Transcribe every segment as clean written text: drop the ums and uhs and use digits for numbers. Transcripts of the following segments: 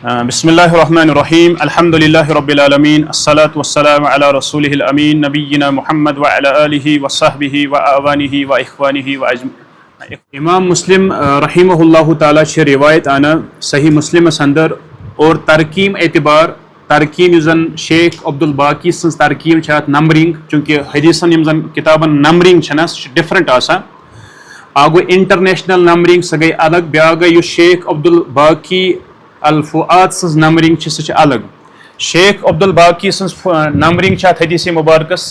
بسم الله الرحمن الرحيم الحمد لله رب العالمين الصلاة والسلام على رسوله الأمين نبينا محمد وعلى آله وصحبه وأعوانه وإخوانه وأجمعين. امام مسلم رحمہ اللہ تعالیٰ چھ روایت آنا صحیح مسلم اندر اور ترکیم اعتبار ترکیم زن شیخ عبدالباقی سن ترکیم چھت نمبرنگ چونکہ حدیثن یم زن کتابن نمبرنگ چھنا ڈفرنٹ آسان آگو انٹرنیشنل نمبرنگ سہ گئی الگ بیا گئی شیخ عبدالباقی الفؤاد سن نمبرنگ سہ الگ شیخ عبدالباقی سن نمبرنگ چھت حدیث مبارکس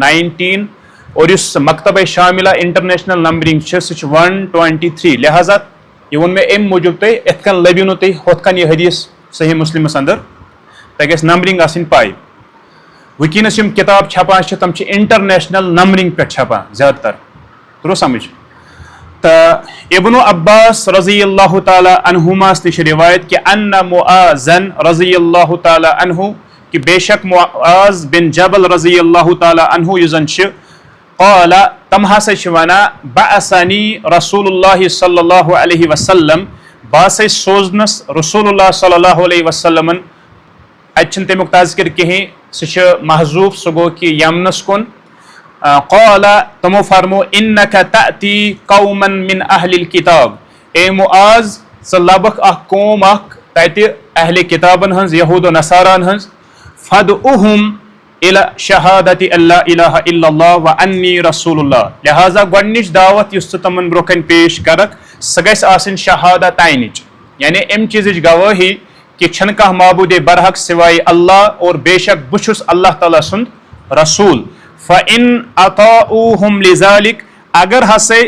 19 اور اس مکتبہ شاملہ انٹرنیشنل نمبرنگ سہ 123 لہذا یہ ون میں ام موجود تھی ات کن لبیو نو تھی ہوت کن یہ حدیث صحیح مسلم اندر تہ گھس نمبرنگ آسن پائی ونکس یم کتاب چھپان تم انٹرنیشنل نمبرنگ پہ چھپان زیادہ تر ترو سمجھ تو ابن عباس رضی اللہ تعالی عنہما نش روایت کہ ان معاذن رضی اللہ تعالی عنہ کہ بے شک معاذ بن جبل رضی اللہ تعالی عنہ یزن قال تم ہسا ونا بعثنی رسول اللہ صلی اللہ علیہ وسلم باس سوزنس رسول اللہ صلی اللہ علیہ وسلم اتن تمیک تذکر کہیں سہ محذوف سہ گو کہ یمنس کن قال تمو فرمو انک تأتی قوما من اہل الکتاب اے معاذ ث لبک اخ قوم اخ تت اہل کتابن ہنز یہود و نصاران ہنز فدعوہم الى شہادت اللہ الہ الا اللہ وانی رسول اللہ لہذا گۄڈنِچ دعوت یس تمن برونٛہہ پیش کرک سہ گژھِ آسٕنۍ شہادت عینٕچ یعنی امہِ چیٖزٕچ گوٲہی کہ چھنہٕ کانٛہہ معبوٗدِ برحق سوائے اللہ اور بے شک بہٕ چھُس اللہ تعالیٰ سُنٛد رسول فإن اطاعوہم لذلك اگر ہسے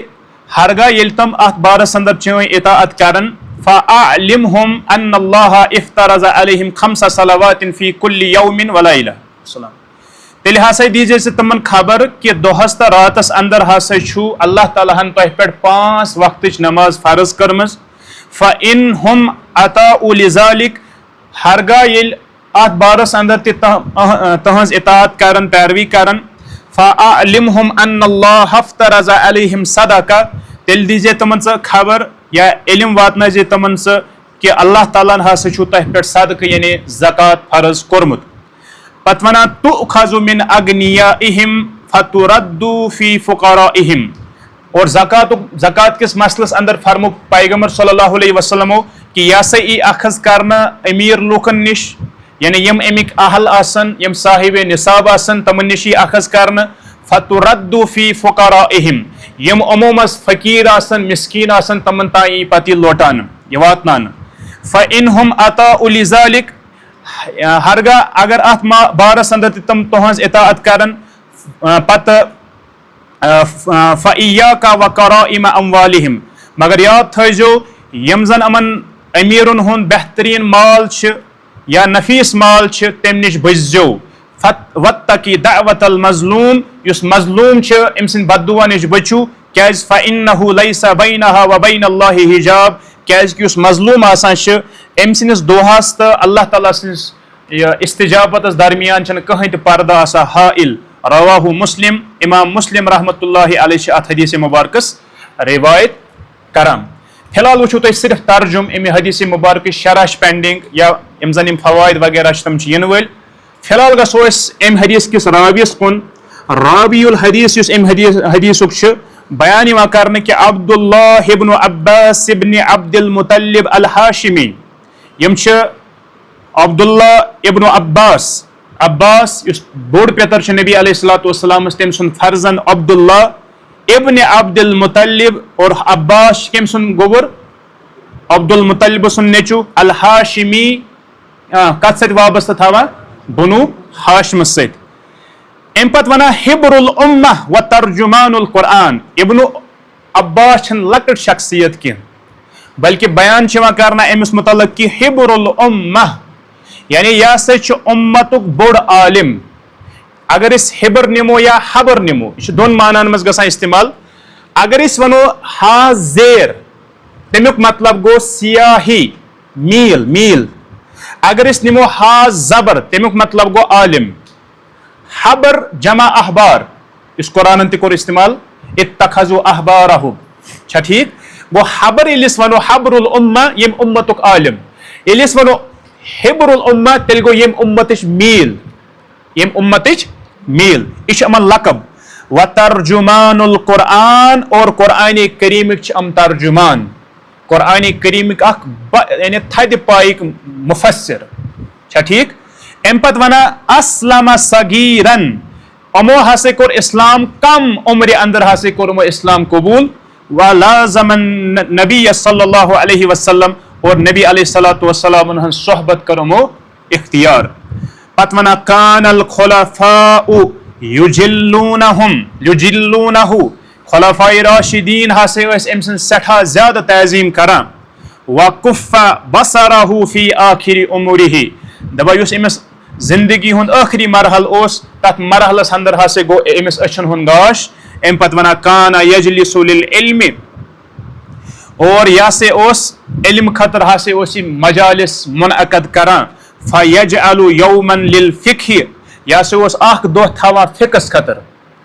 ہرگاہ ییٚلہِ تم اتھ بارس اندر چٲنۍ اطاعت کرن فأعلمہم ان اللہ افترض علیہم 5 صلوات فی کل یوم ولیلہ تیل ہسا دیجیے سے تمن خبر کہ دہس تو راتس اندر ہسا چھو اللہ تعالیٰ ہن تہ پہ 5 وقتچ نماز فرض کرمز فإنہم اطاعوا لذلك ہرگاہ ییٚلہِ اتھ بارس اندر تہنز اطاعت کرن پیروی کرن فأعلمہم ان اللہ افترض علیہم صدقہ تیل دیجیے تمن سے خبر یا علم واتنائیے تمن سے کہ اللہ تعالیٰ ہسا چھو تہ پہ صدقہ یعنی زکوٰۃ فرض کورمت پت ونان تؤخذ من اغنیائہم فترد فی فقرائہم اور زکوٰۃ کس مسئلس اندر فرمو پیغمبر صلی اللہ علیہ وسلم کہ یہ سا ای اخذ کرنا امیر لوکن نش یعنی یم امک اہل آسن یم صاحب نصاب آسن تمن نش اخذ کرنا فترد فی فقرائہم یم عمومس فقیر آسن مسکین آسن تمن تائی پتی لوٹان یہ واتنان فإنہم اطاعوا لذلك ہرگاہ اگر ات بارس اندر تم تہذ اطاعت کرن پتہ فإیاک وقرائم اموالہم مگر یاد تھٲیزیو یم زن امن امیرن ہند بہترین مال یا نفیس مال تم نش بچزیو واتقی دعوت المظلوم اس مظلوم ام سند بددعا نش بچو کیاز فإنہ لیس بینہا وبین اللہ حجاب کیاز کہ اس مظلوم آسان ام سندس دعاس تو اللہ تعالیٰ سندس استجابتس درمیان چھنہ کہین تہ پردہ آسان حائل رواہ مسلم امام مسلم رحمۃ اللہ علیہ ات حدیث مبارکس روایت کران فی الحال وچھو تہ صرف ترجم ام حدیث مبارکس شرح پینڈنگ یا ام زن فوائد وغیرہ تم ین ول فی الحال گژھو ام حدیث کس راویس کن راوی الحدیث اس ام حدیثک بیان یوان کرنے کہ عبداللہ ابن عباس ابن عبد المطلب الحاشمی یم عبداللہ ابن عباس اس بوڑ پیتر نبی علیہ الصلوۃ والسلام تم سن فرزند عبداللہ ابن عبد المطلب اور عباس کم سن گوبر عبد المطلب سن نیچو الحاشمی کت ست وابستہ تھاوا بنو ہاشم ست ام پت ونان حبر الامہ و ترجمان القرآن ابن عباس چھن لکٹ شخصیت کی بلکہ بیان چھوان کرنا امس متعلق کی حبر الامہ یعنی یہ سا امتک بوڑ عالم اگر اس حبر نمو یا حبر نمو یہ دون معنان مز گسان استعمال اگر اس ونو ہا زیر تمیک مطلب گو سیاہی میل اگر اس نمو ہا زبر تمیک مطلب گو عالم حبر جمع احبار اس قرآن تہ کور استعمال اتخذوا احبارہم ٹھیک گو حبر یلس ونو حبر الامہ یم امتک عالم یلس ونو حبر الامہ تیل گو یم امتش میل، یم امتش میل، یہ امن لقب. و ترجمان القرآن، اور قرآن کریم ام ترجمان، قرآن کریم یعنی تھد پائک مفسر. چھا ٹھیک؟ ام پت ونا اسلم صغیرن، امو ہسے کور اسلام کم عمر اندر ہسے کور امو اسلام قبول. ولازم نبی صلی اللہ علیہ وسلم، اور نبی علیہ الصلوۃ والسلام انہن صحبت کرمو اختیار. پت ونا کان الخلفاء یجلونہ، خلفاء راشدین ہسے ام سن سٹھا زیادہ تعظیم کران. وکف بصرہ فی آخر عمرہ، دپا یس امس زندگی ہند آخری مرحل اس، تک مرحلس اندر ہسے گو امس اچھن ہند گاش. ام پت ونا کان یجلس للعلم، اور یا سے اس علم خطر ہسے اس مجالس منعقد کران. فیجعل یوما للفقہ، یا سے اس اخ دہ تھاوا فقس خطر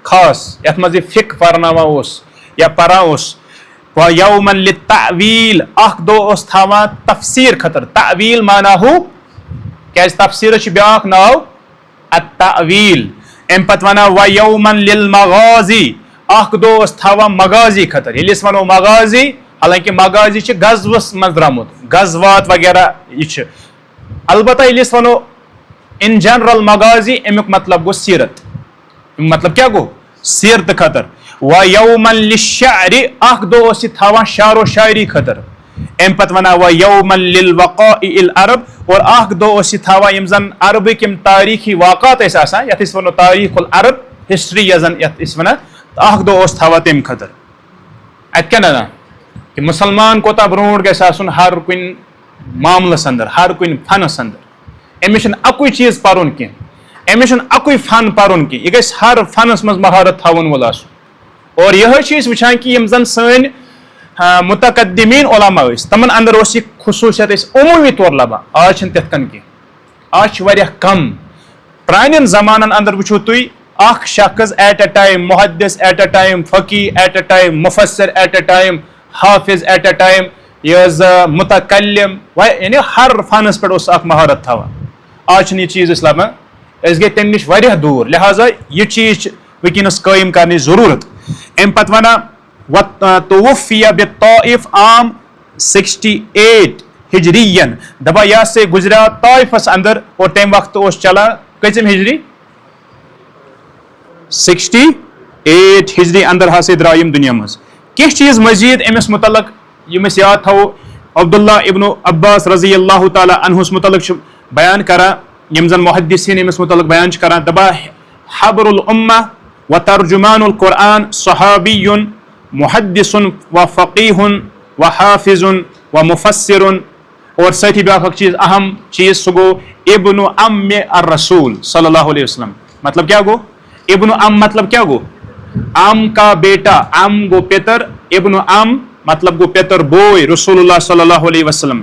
خاص، یت مز فقہ پرناوا اس یا پرا اس. ویوما للتعویل، اخ دہ اس تھاوا تفسیر خطر. تعویل مانا ہو کیاز تفسیر چھ بیاکھ ناو التعویل. ام پت ونا ویوما للمغازی، اخ دہ اس تھاوا مغازی خطر. یل اس ونو مغازی، حالانکہ مغازی چھ غزوس مز درامت، غزوات وغیرہ یہ چھ. البتہ یل اس ونو ان جنرل مغازی، امیک مطلب گو سیرت، مطلب کیا گو سیرت خطر. ویوما للشعر، اخ دہ اس تھاوا شعر و شاعری خطر. ام پت ونا ویوما للوقائع العرب، اور اخ دہ اس تھاوا یم زن عربک یم تاریخی واقعات اس آسان، یت اس ونو تاریخ العرب ہسٹری یزن یت اس ونا، اخ دہ اس تھاوا تم خطر. ات کیا نا کہ مسلمان کوتا برونٹ گژھِ آسُن ہر کُنہِ معاملس اندر، ہر کُنہِ فنس اندر. أمِس چھُنہٕ اکُے چیٖز پرُن کینٛہہ، أمِس چھُنہٕ اکُے فن پرُن کینٛہہ، یہِ گژھِ ہر فنس منٛز مہارت تھاوُن وول آسُن. اور یِہوے چھِ أسۍ وٕچھان کہِ یِم زن سٲنۍ متقدمیٖن علما ٲسۍ، تِمن اندر اوس یہِ خصوٗصیت أسۍ عموٗمی طور لبان. آز چھِنہٕ تِتھ کٔنۍ کینٛہہ، آز چھِ واریاہ کم. پرانٮ۪ن زمانن اندر وٕچھِو تُہۍ اکھ شخص ایٹ اے ٹایم محدث، ایٹ اے ٹایم فقی، ایٹ اے ٹایم مفسر، ایٹ اے ٹایم حافظ، ایٹ اے ٹایم یہ متکلم، یعنی ہر فنس پہ اس اخ مہارت تھاوان. آج چھنہٕ یہِ چیٖز أسۍ لبان، أسۍ گٔے تمہِ نِش واریاہ دوٗر، لہٰذا یہِ چیٖز چھِ وٕنکیٚنس قٲیِم کرنٕچ ضروٗرت. امہِ پتہٕ ونان توفیہ بالطائف عام 68 ہجرین، دپان یہ سے گزریو طائفس اندر، اور تمہِ وقتہٕ اوس چلان کٔژِم ہجری 68 ہجری اندر ہسا درٛاو یِم دُنیا منٛز. کینٛہہ چیٖز مزیٖد أمِس متعلق یِم أسۍ یاد تھاوو. عبداللہ ابن عباس رضی اللہ تعالیٰ عنہس متعلق چھُ بیان کران، یِم زن محدثین أمِس متعلق بیان چھِ کران، دپان حبر الامہ و ترجمان القرآن صحابی محدث و فقیہ و حافظ و مفسر. اور ساتھی بیاکھ اکھ چیٖز اہم چیٖز سُہ گوٚو ابن ام الرسول صلی اللہ علیہ وسلم. مطلب کیا گو ابن ام، مطلب کیا گو ام کا بیٹا، ام گو پیتر، ابن ام مطلب گو پیتر بوئے رسول اللہ صلی اللہ علیہ وسلم.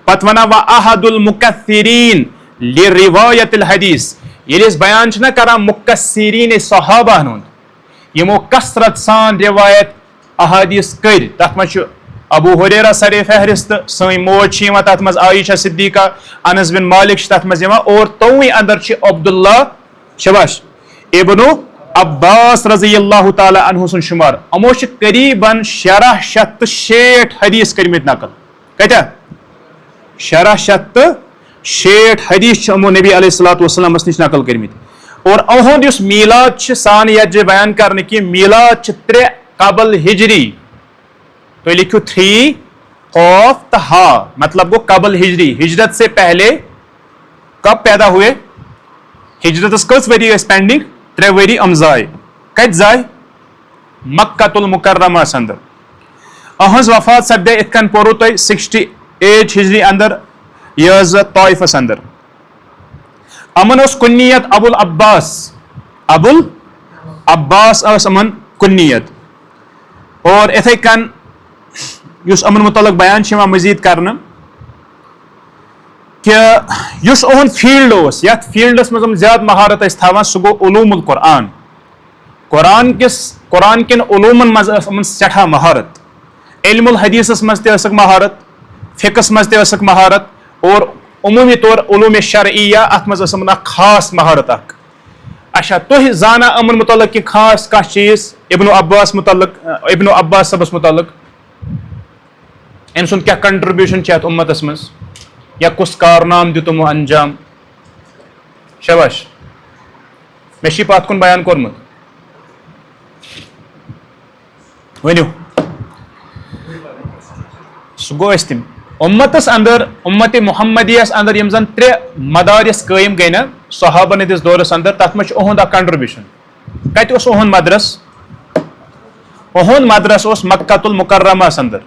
پتہ ونا و احد المکثرین لروایت الحدیث، ییٚلہِ أسۍ بیان چھِنہ کران مکثرین صحابہ ہُنٛد، یِمو کثرت سان روایت احادیث کٔرۍ، تتھ منٛز چھُ ابو ہریرہ سرِ فہرست، سٲنۍ موج چھِ یِوان تتھ منٛز عائشہ صدیقہ، انس بن مالک چھِ تتھ منٛز یِوان، اور توے اندر چھِ عبداللہ شباش ابن عباس رضی اللہ تعالیٰ عنہ سُنٛد شُمار. یِمو چھِ قریباً 660 حدیث کٔرمٕتۍ نقل. کۭتیاہ 660 حدیث چھِ یِمو نبی علیہ الصلوۃ والسلامس نِش نقل کٔرمٕتۍ. اور اُہُنٛد یُس میلاد چھِ سان یتھ جایہِ بیان کرنہٕ کہِ میلاد چھِ 3 قبل ہجری. تُہۍ لیکھِو 3 قاف تہٕ ہا، مطلب گو قبل ہجری، ہجرت سے پہلے کب پیدا ہوئے؟ ہجرتس کٔژ ؤری ٲسۍ پینڈنگ؟ 3 ؤری یِم زاے. کتہِ زاے؟ مکۃ المکرمس اندر. اہنٛز وفات سپدے یِتھ کٔنۍ پوٚرُو تۄہہِ 68 ہجری اندر یہ طائفس اندر. امن اوس کنیت ابو العباس، ابو العباس ٲس امن کنیت. اور اتھے کن یُس امن متعلق بیان چھِ یِوان مزید کرنہٕ کہ یُس اُہُنٛد فیٖلڈ اوس، یتھ فیٖلڈس منٛز یِم زیادٕ مہارت ٲسۍ تھاوان، سُہ گوٚو علوم القرآن. قرآن کٮ۪ن علوٗمن منٛز ٲس یِمن سٮ۪ٹھاہ مہارت. علم الحدیثس منٛز تہِ ٲسٕکھ مہارت، فقس منٛز تہِ ٲسٕکھ مہارت، اور عمومی طور علوم شرعیہ ات مز ٲسۍ یِمن اکھ خاص مہارت اکھ. اچھا تُہۍ زانا یِمن متعلق کینٛہہ خاص کانٛہہ چیٖز ابن عباس صٲبس متعلق أمۍ سُنٛد کیٛاہ کنٹربیوٗشن چھِ اتھ اُمتس منٛز یا کُس کارنام دیُت یِمو انجام؟ شاباش مےٚ چھُ یہِ پتھ کُن بیان کوٚرمُت ؤنِو. سُہ گوٚو ٲسۍ تِم اُمتس اندر اُمتِ محمدیس اندر یِم زن 3 مدارس قٲیِم گٔے نا صحابن ہٕنٛدِس دورس اندر تتھ منٛز چھُ اُہُنٛد اکھ کنٹربیوٗشن. کتہِ اوس اُہُنٛد مدرس؟ اُہُنٛد مدرس اوس مکۃ المکرمہس اندر.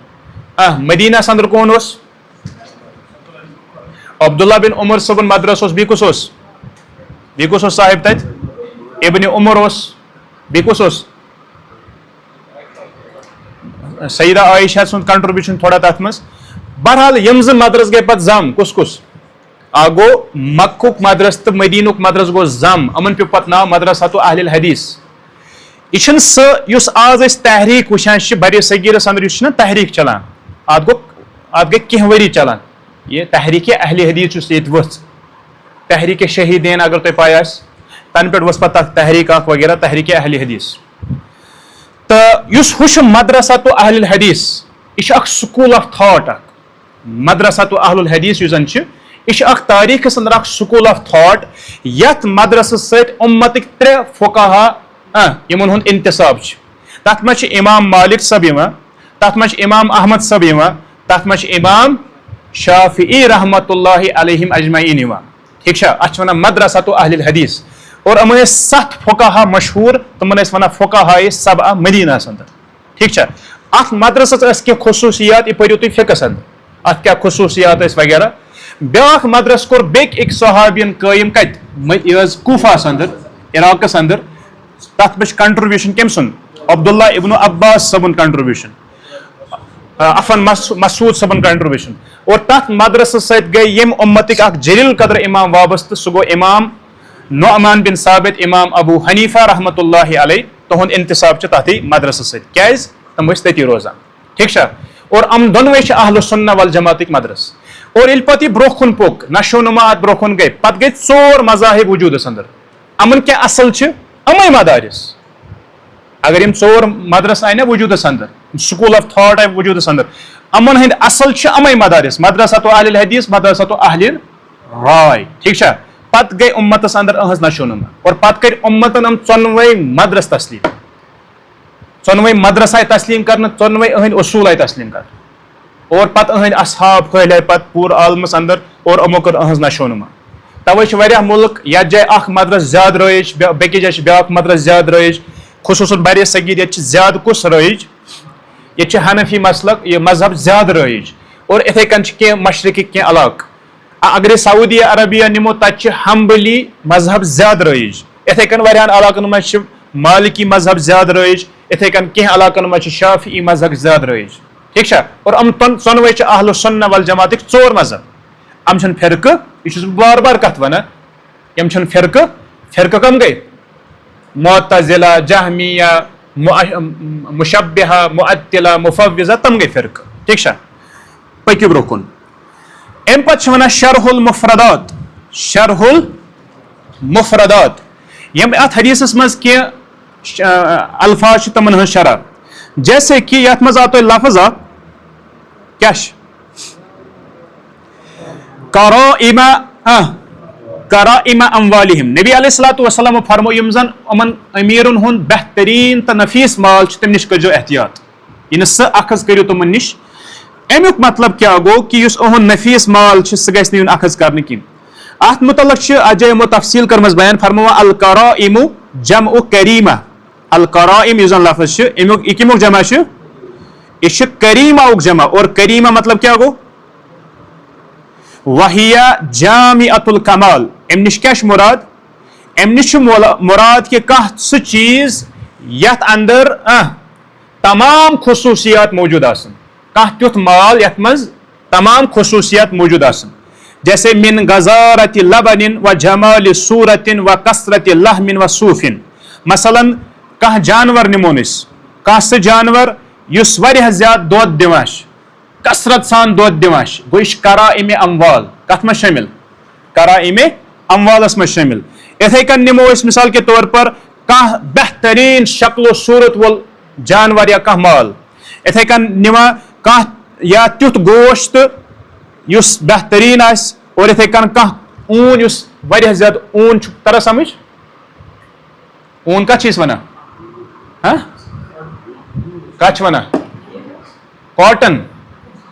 مدینہس اندر کون اوس؟ عبداللہ بن عمر صٲبُن مدرس اوس. بیٚیہِ کُس اوس؟ بیٚیہِ کُس اوس صاحب تتہِ؟ ابن عمر اوس. بیٚیہِ کُس اوس؟ سیدہ عائشہ سُنٛد کنٹربیوٗشن تھوڑا تتھ منٛز. بہرحال یِم زٕ مدرس گٔے پتہٕ زم. کُس کُس؟ اکھ گوٚو مکُک مدرس تہٕ مدیٖنُک مدرس گوٚو زم. یِمن پیوٚو پتہٕ ناو مدرسۃ اہل الحدیث. یہِ چھُنہٕ سُہ یُس آز أسۍ تحریٖک وٕچھان چھِ بر صغیٖرس اندر یُس چھُنہ تحریٖک چلان اتھ گٔے کینٛہہ ؤری چلان. یہِ تحریٖک اہل حدیث یُس ییٚتہِ ؤژھ تحریٖک شہیٖدین اگر تۄہہِ پاے آسہِ تنہٕ پٮ۪ٹھ ؤژھ پتہٕ تتھ تحریٖک اکھ وغیرہ تحریٖک اہل حدیث. تہٕ یُس ہُہ چھُ مدرسۃ اہل الحدیث یہِ چھُ اکھ سکوٗل آف تھاٹ اکھ. مدرسۃ اہل الحدیث یُس زن چھُ یہِ چھُ اکھ تاریٖخس اندر اکھ سکوٗل آف تھاٹ یتھ مدرسس سۭتۍ اُمتٕکۍ 3 فقہا یِمن ہُنٛد انتساب چھُ. تتھ منٛز چھُ امام مالک صٲب یِوان, تتھ منٛز چھُ امام احمد صٲب یِوان, تتھ منٛز چھُ امام شافعی رحمۃ اللہ علیہم اجمعین یِوان. ٹھیک چھا؟ اتھ چھِ ونان مدرسۃ اہل الحدیث. اور یِم ٲسۍ 7 فقہا مشہوٗر تِمن ٲسۍ ونان فقہاء سبعہ مدینہس اندر. ٹھیک چھا؟ اتھ مدرسس ٲسۍ کینٛہہ خصوٗصیات یہِ پٔرِو تُہۍ فقہس اندر اتھ کیٛاہ خصوٗصیات ٲسۍ وغیرہ. بیاکھ مدرس کوٚر بیٚکہِ أکۍ صحابین قٲیِم کتہِ؟ یہِ ٲس کوٗفاہس اندر عراقس اندر. تتھ منٛز چھُ کنٹربیوٗشن کٔمۍ سُنٛد؟ عبداللہ ابن عباس صٲبُن کنٹربیوٗشن, عفن مسعوٗد صٲبُن کنٹربیوٗشن. اور تتھ مدرسس سۭتۍ گٔے ییٚمہِ اُمتٕکۍ اکھ جلیل قدر امام وابستہٕ سُہ گوٚو امام نعمان بن ثابت, امام ابو حنیفہ رحمۃ اللہ علیہ. تُہُنٛد انتساب چھُ تتھٕے مدرسس سۭتۍ. کیٛازِ؟ تِم ٲسۍ تٔتی روزان. ٹھیک چھا؟ اور یِم دۄنوے چھِ اہل سنہ والجماعتٕکۍ مدرس. اور ییٚلہِ پتہٕ یہِ برونٛہہ کُن پوٚک نشو نما اتھ برونٛہہ کُن گٔے پتہٕ گٔے 4 مذاہب وجوٗدس اندر. یِمن کیٛاہ اصل چھِ؟ یِمے مدارس. اگر یِم 4 مدرس آیہِ نا وجوٗدس اندر, سکوٗل آف تھاٹ آیہِ وجوٗدس اندر, یِمن ہٕنٛدۍ اصل چھِ یِمے مدارس مدرسۃ اہل الحدیث مدرسۃ اہل رائے. ٹھیک چھا؟ پتہٕ گٔے اُمتس اندر أہنٛز نشو نما اور پتہٕ کٔرۍ اُمتن یِم 4 مدرس تسلیٖم. 4 مدرس آیہِ تسلیٖم کرنہٕ, 4 أہنٛدۍ اصوٗل آیہِ تسلیٖم کرنہٕ. اور پتہٕ أہنٛدۍ اصحاب پھٔہلے پتہٕ پوٗرٕ عالمس اندر اور یِمو کٔر أہنٛز نشو نما. توے چھِ واریاہ مُلک یتھ جایہِ اکھ مدرس زیادٕ رٲیِج بیٚکِس جایہِ چھِ بیاکھ مدرس زیادٕ رٲیِج. خصوٗصن بر صغیٖر ییٚتہِ چھِ زیادٕ کُس رٲیِج؟ ییٚتہِ چھِ حنفی مسلک یہِ مذہب زیادٕ رٲیِج. اور اِتھے کٔنۍ چھِ کینٛہہ مشرقٕکۍ کینٛہہ علاقہٕ. اگر أسۍ سعودی عربیہ نِمو تتہِ چھِ حنبلی مذہب زیادٕ رٲیِج. اِتھے کٔنۍ واریاہن علاقن منٛز چھِ مالکی مذہب زیادٕ رٲیِج. اِتھے کٔنۍ کینٛہہ علاقن منٛز چھِ شافعی مذہب زیادٕ رٲیِج. ٹھیک چھا؟ اور یِم 4 چھِ اہل سنہ والجماعتٕکۍ 4 مذہب. یِم چھِنہٕ فرقہٕ, یہِ چھُس بہٕ بار بار کتھ ونان, یِم چھِنہٕ فرقہٕ. فرقہٕ کم گٔے؟ معتزلہ, جہمیہ, مشبہہ, معطلہ, مفوضہ, تم گٔے فرقہٕ. ٹھیک چھا؟ پٔکِو برونٛہہ کُن. امہِ پتہٕ چھِ ونان شرح المفردات. شرح المفردات یِم اتھ حدیثس منٛز کینٛہہ الفاظ چھِ تِمن ہٕنٛز شرح. جیسے کہ یتھ منٛز آو تۄہہِ لفظ اکھ کیٛاہ چھِ؟ کرائم اموالہم. نبی علیہ الصلوۃ والسلام فرمو یِم زن یِمن امیٖرن ہُنٛد بہتریٖن تہٕ نفیٖس مال چھُ تمہِ نِش کٔرزیٚو احتیاط. یہِ نہٕ سُہ اخذ کٔرِو تِمن نِش. امیُک مطلب کیٛاہ گوٚو کہ یُس یِہُنٛد نفیٖس مال چھُ سُہ گژھِ نہٕ یُن اخذ کرنہٕ کینٛہہ. اتھ متعلق چھِ اتھ جایہِ یِمو تفصیٖل کٔرمٕژ بیان. فرموو الکرائم جمع کریمہ. الکرائم یُس زن لفظ چھُ امیُک یہِ کمیُک جمع چھُ؟ یہِ چھُ کریماہُک جمع. اور کریمہ مطلب کیٛاہ گوٚو؟ وہیہ جامعۃ الکمال. امہِ نِش کیٛاہ چھُ مراد؟ امہِ نِش چھُ مراد کہ کانٛہہ سُہ چیٖز یتھ اندر تمام خصوٗصیات موجوٗد آسن. کانٛہہ تیُتھ مال یتھ منٛز تمام خصوٗصیات موجوٗد آسن. جیسے من غزارت لبن و جمال صورت و کثرت لحم و صوفن. مثلاً کانٛہہ جانور نِمون أسۍ, کانٛہہ سُہ جانور یُس واریاہ زیادٕ دۄد دِوان چھُ, کثرت سان دۄد دِوان چھِ گوٚو یہِ چھِ کرائم اموال کتھ منٛز شٲمِل کرائم اموالس منٛز شٲمِل یِتھٕے کٔنۍ نِمو أسۍ مثال کے طور پر کانٛہہ بہتریٖن شکل و صوٗرت وول جانور یا کانٛہہ مال یِتھٕے کٔنۍ نِوان کانٛہہ یا تیُتھ گوشت یُس بہتریٖن آسہِ اور یِتھٕے کٔنۍ کانٛہہ اوٗن یُس واریاہ زیادٕ اوٗن چھُ تران سمجھ اوٗن کتھ چھِ أسۍ ونان کتھ چھِ ونان کاٹن